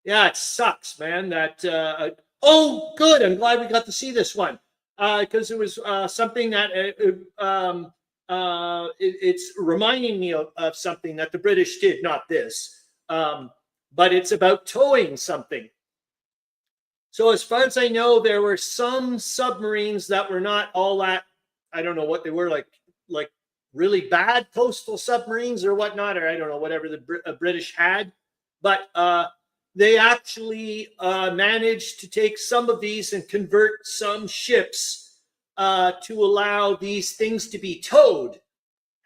Yeah, it sucks, man. That oh, good. I'm glad we got to see this one because it was something that it's reminding me of something that the British did, not this, but it's about towing something. So as far as I know, there were some submarines that were not all that, I don't know what they were, like really bad coastal submarines or whatnot, or I don't know, whatever the British had. But they actually managed to take some of these and convert some ships to allow these things to be towed.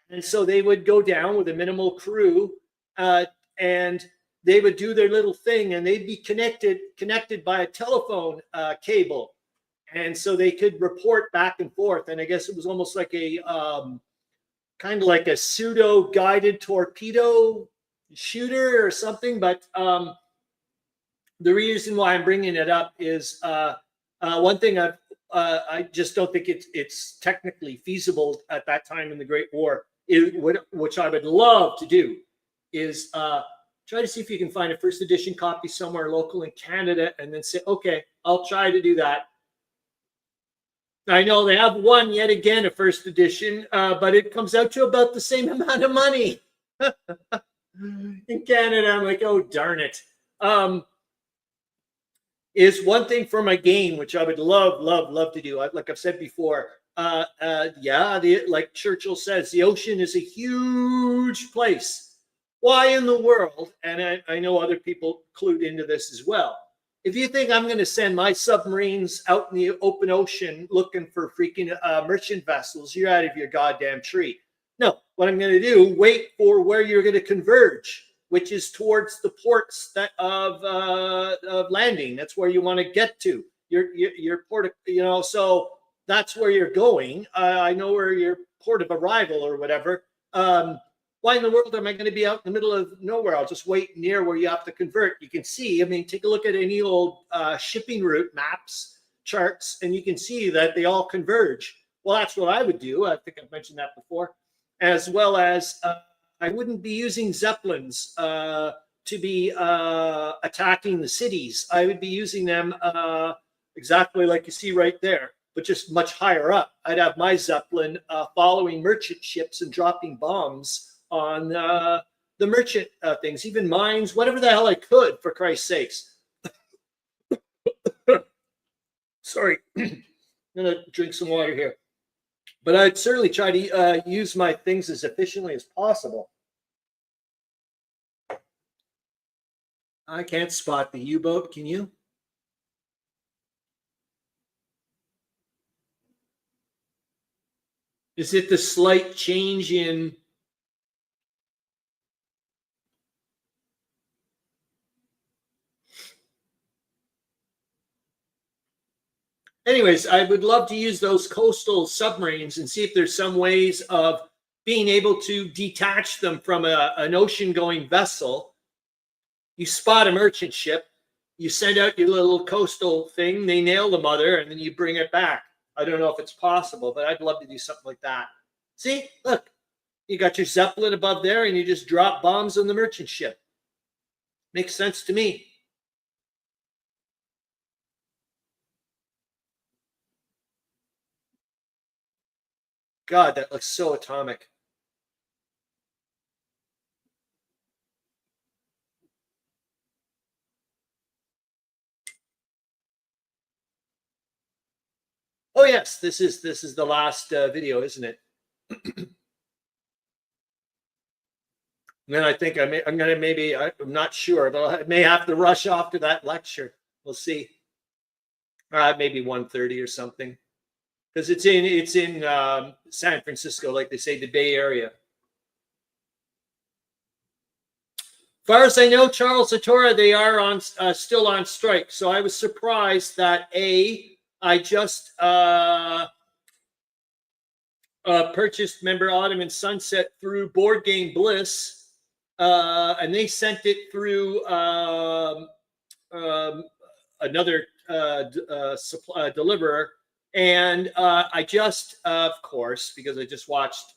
And so they would go down with a minimal crew and they would do their little thing, and they'd be connected by a telephone cable. And so they could report back and forth. And I guess it was almost like a kind of like a pseudo guided torpedo shooter or something. But the reason why I'm bringing it up is one thing I just don't think it's technically feasible at that time in the Great War, which I would love to do, is try to see if you can find a 1st edition copy somewhere local in Canada and then say, okay, I'll try to do that. I know they have one yet again, a 1st edition, but it comes out to about the same amount of money in Canada. I'm like, oh, darn it. Is one thing for my game, which I would love to do. Like I've said before, like Churchill says, the ocean is a huge place. Why in the world, and I know other people clued into this as well, if you think I'm going to send my submarines out in the open ocean looking for freaking merchant vessels, you're out of your goddamn tree. No, what I'm going to do, wait for where you're going to converge, which is towards the ports of landing. That's where you want to get to. Your port, so that's where you're going. I know where your port of arrival or whatever. Why in the world am I going to be out in the middle of nowhere? I'll just wait near where you have to convert. You can see, I mean, take a look at any old shipping route maps, charts, and you can see that they all converge. Well, that's what I would do. I think I've mentioned that before, as well as I wouldn't be using Zeppelins to be attacking the cities. I would be using them exactly like you see right there, but just much higher up. I'd have my Zeppelin following merchant ships and dropping bombs on the merchant things, even mines, whatever the hell I could, for Christ's sakes. Sorry, I'm gonna drink some water here. But I'd certainly try to use my things as efficiently as possible. I can't spot the U-boat. Can you? Is it the slight change in? Anyways, I would love to use those coastal submarines and see if there's some ways of being able to detach them from an ocean-going vessel. You spot a merchant ship, you send out your little coastal thing, they nail the mother, and then you bring it back. I don't know if it's possible, but I'd love to do something like that. See, look, you got your Zeppelin above there, and you just drop bombs on the merchant ship. Makes sense to me. God, that looks so atomic. Oh yes, this is the last video, isn't it? And then I think I'm gonna maybe, I'm not sure, but I may have to rush off to that lecture. We'll see. Maybe 1:30 or something, because it's in San Francisco, like they say, the Bay Area. As far as I know, Charles, Latora, they are on still on strike. So I was surprised that I just purchased, remember, Autumn and Sunset through Board Game Bliss, and they sent it through another deliverer. And I just, of course, because I just watched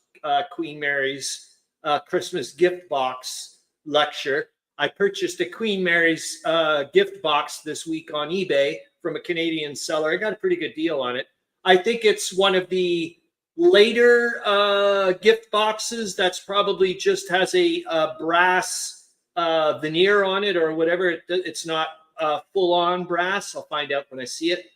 Queen Mary's Christmas gift box lecture, I purchased a Queen Mary's gift box this week on eBay from a Canadian seller. I got a pretty good deal on it. I think it's one of the later gift boxes that's probably just has a brass veneer on it or whatever. It's not full-on brass. I'll find out when I see it.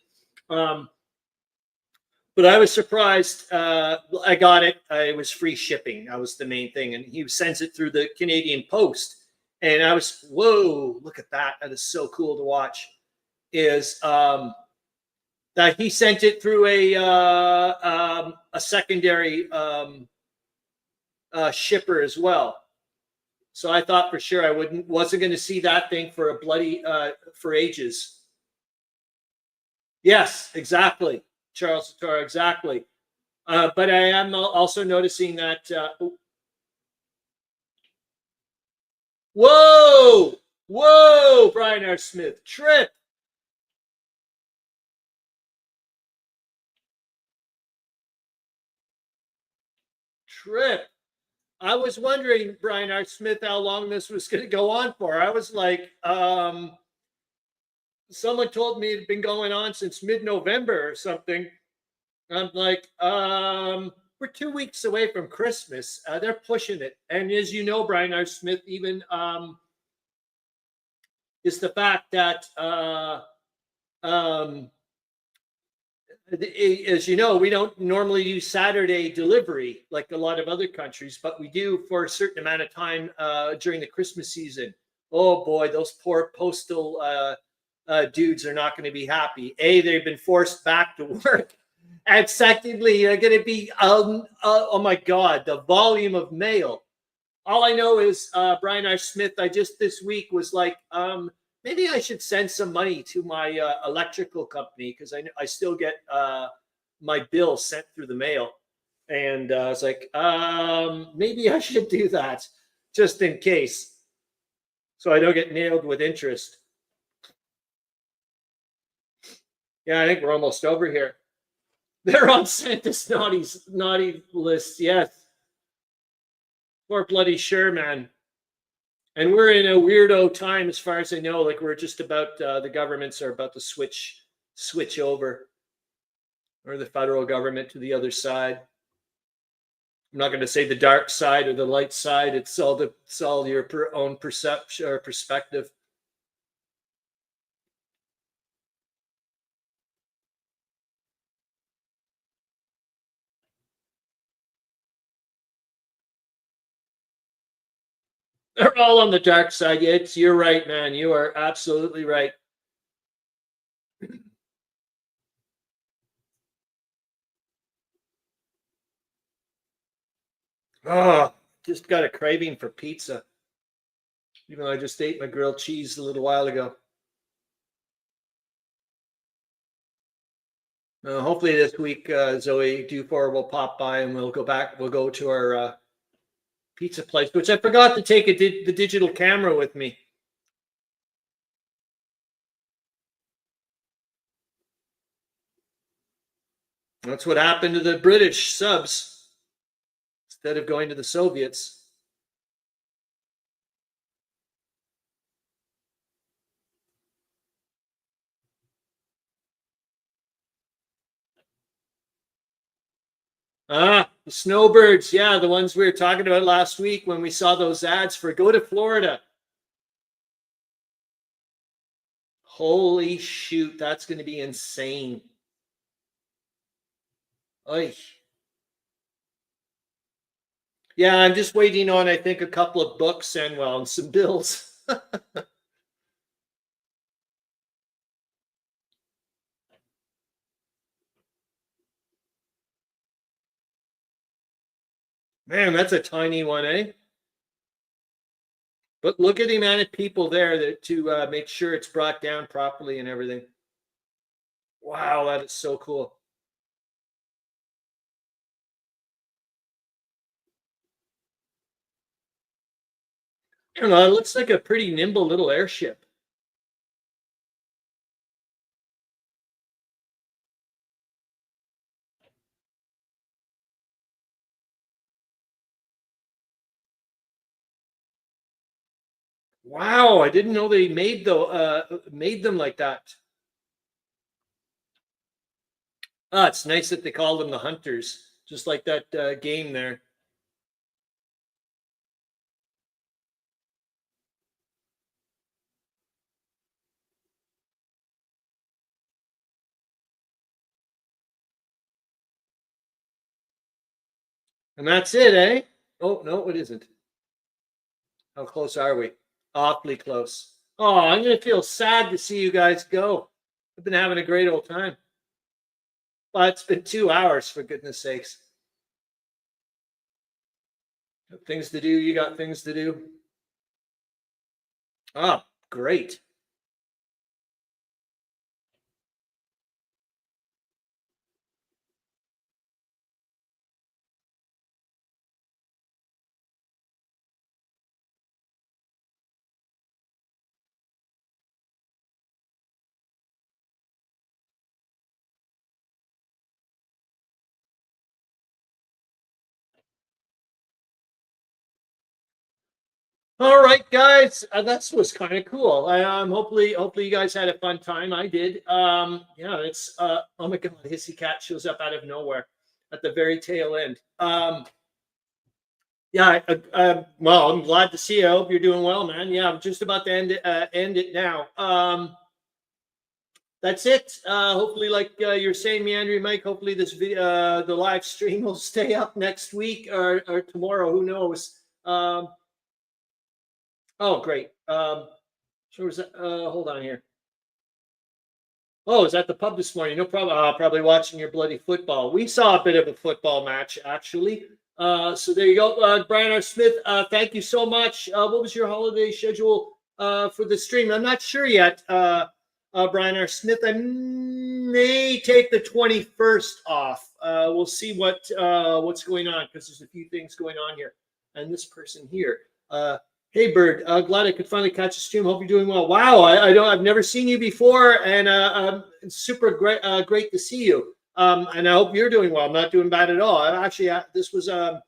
But I was surprised. I got it. It was free shipping. That was the main thing. And he sends it through the Canadian Post. And I was, whoa, look at that. That is so cool to watch. Is that he sent it through a secondary shipper as well. So I thought for sure I wasn't going to see that thing for a bloody for ages. Yes, exactly, Charles Latora, exactly. But I am also noticing that. Whoa, Brian R. Smith, trip. I was wondering, Brian R. Smith, how long this was going to go on for. I was like, someone told me it had been going on since mid-November or something. I'm like, we're 2 weeks away from Christmas. They're pushing it. And as you know, Brian R. Smith, even is the fact that, as you know, we don't normally do Saturday delivery like a lot of other countries, but we do for a certain amount of time during the Christmas season. Oh boy, those poor postal dudes are not going to be happy. They've been forced back to work. And secondly, they're going to be, oh my God, the volume of mail. All I know is Brian R. Smith, I just this week was like, maybe I should send some money to my electrical company because I still get my bill sent through the mail. And I was like, maybe I should do that just in case so I don't get nailed with interest. Yeah, I think we're almost over here. They're on Santa's naughty list, yes. For bloody sure, man. And we're in a weirdo time, as far as I know. Like we're just about the governments are about to switch over, or the federal government to the other side. I'm not going to say the dark side or the light side. It's all your own perception or perspective. They're all on the dark side. You're right, man. You are absolutely right. Oh, just got a craving for pizza. Even though I just ate my grilled cheese a little while ago. Hopefully this week, Zoe Dufour will pop by and we'll go back. We'll go to our pizza place, which I forgot to take the digital camera with me. That's what happened to the British subs instead of going to the Soviets. Ah, the snowbirds. Yeah, the ones we were talking about last week when we saw those ads for go to Florida. Holy shoot, that's going to be insane. Oy. Yeah, I'm just waiting on, I think, a couple of books and, well, and some bills. Man, that's a tiny one, eh? But look at the amount of people there to make sure it's brought down properly and everything. Wow, that is so cool. I don't know, it looks like a pretty nimble little airship. Wow, I didn't know they made them like that. Ah, it's nice that they call them the Hunters, just like that game there. And that's it, eh? Oh, no, it isn't. How close are we? Awfully close. Oh, I'm going to feel sad to see you guys go. I've been having a great old time. But it's been 2 hours, for goodness sakes. Got things to do. You got things to do. Ah, great. All right, guys, that was kind of cool. Hopefully you guys had a fun time. I did. Yeah, it's oh my god, Hissy Cat shows up out of nowhere at the very tail end. Yeah, well, I'm glad to see you. I hope you're doing well, man. Yeah, I'm just about to end it now. That's it. Hopefully, like you're saying, Meandering Mike, hopefully this video, the live stream will stay up next week or tomorrow. Who knows? Oh, great. So was that, hold on here. Oh, is that the pub this morning? No problem. Probably watching your bloody football. We saw a bit of a football match, actually. So there you go. Brian R. Smith, thank you so much. What was your holiday schedule for the stream? I'm not sure yet, Brian R. Smith. I may take the 21st off. We'll see what's going on because there's a few things going on here. And this person here. Hey, Bird. Glad I could finally catch a stream. Hope you're doing well. Wow, I've never seen you before, and it's super great, great to see you. And I hope you're doing well. I'm not doing bad at all. Actually, this was an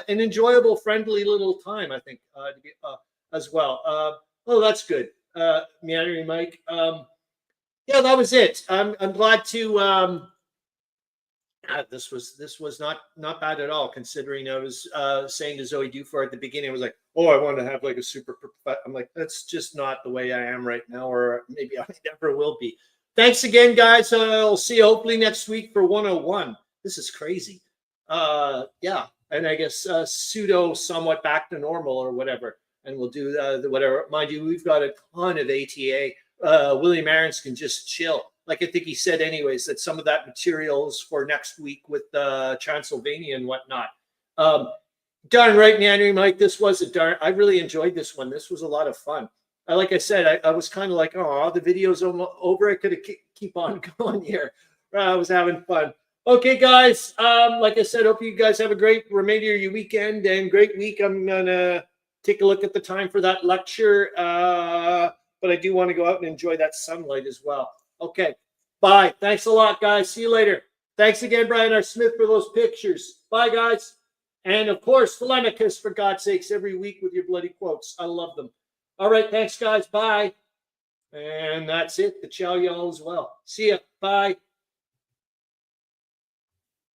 enjoyable, friendly little time, I think, as well. Oh, that's good. Meandering Mike. Yeah, that was it. I'm glad to. This was not bad at all, considering I was saying to Zoe Dufour at the beginning, I was like, oh, I want to have like a super. I'm like, that's just not the way I am right now, or maybe I never will be. Thanks again, guys. I'll see you hopefully next week for 101. This is crazy. Yeah, and I guess pseudo somewhat back to normal or whatever. and we'll do the whatever. Mind you, we've got a ton of ATA. William Arends can just chill. Like I think he said anyways, that some of that material is for next week with Transylvania and whatnot. Darn right, Meandering Mike, this was I really enjoyed this one. This was a lot of fun. Like I said, I was kind of like, oh, the video's over. I could have keep on going here. I was having fun. Okay, guys. Like I said, hope you guys have a great remainder of your weekend and great week. I'm gonna take a look at the time for that lecture, but I do want to go out and enjoy that sunlight as well. Okay, bye. Thanks a lot, guys. See you later. Thanks again, Brian R. Smith, for those pictures. Bye, guys. And of course, Tolemykus, for God's sakes, every week with your bloody quotes. I love them. All right, thanks, guys. Bye. And that's it. The chow y'all as well. See ya. Bye.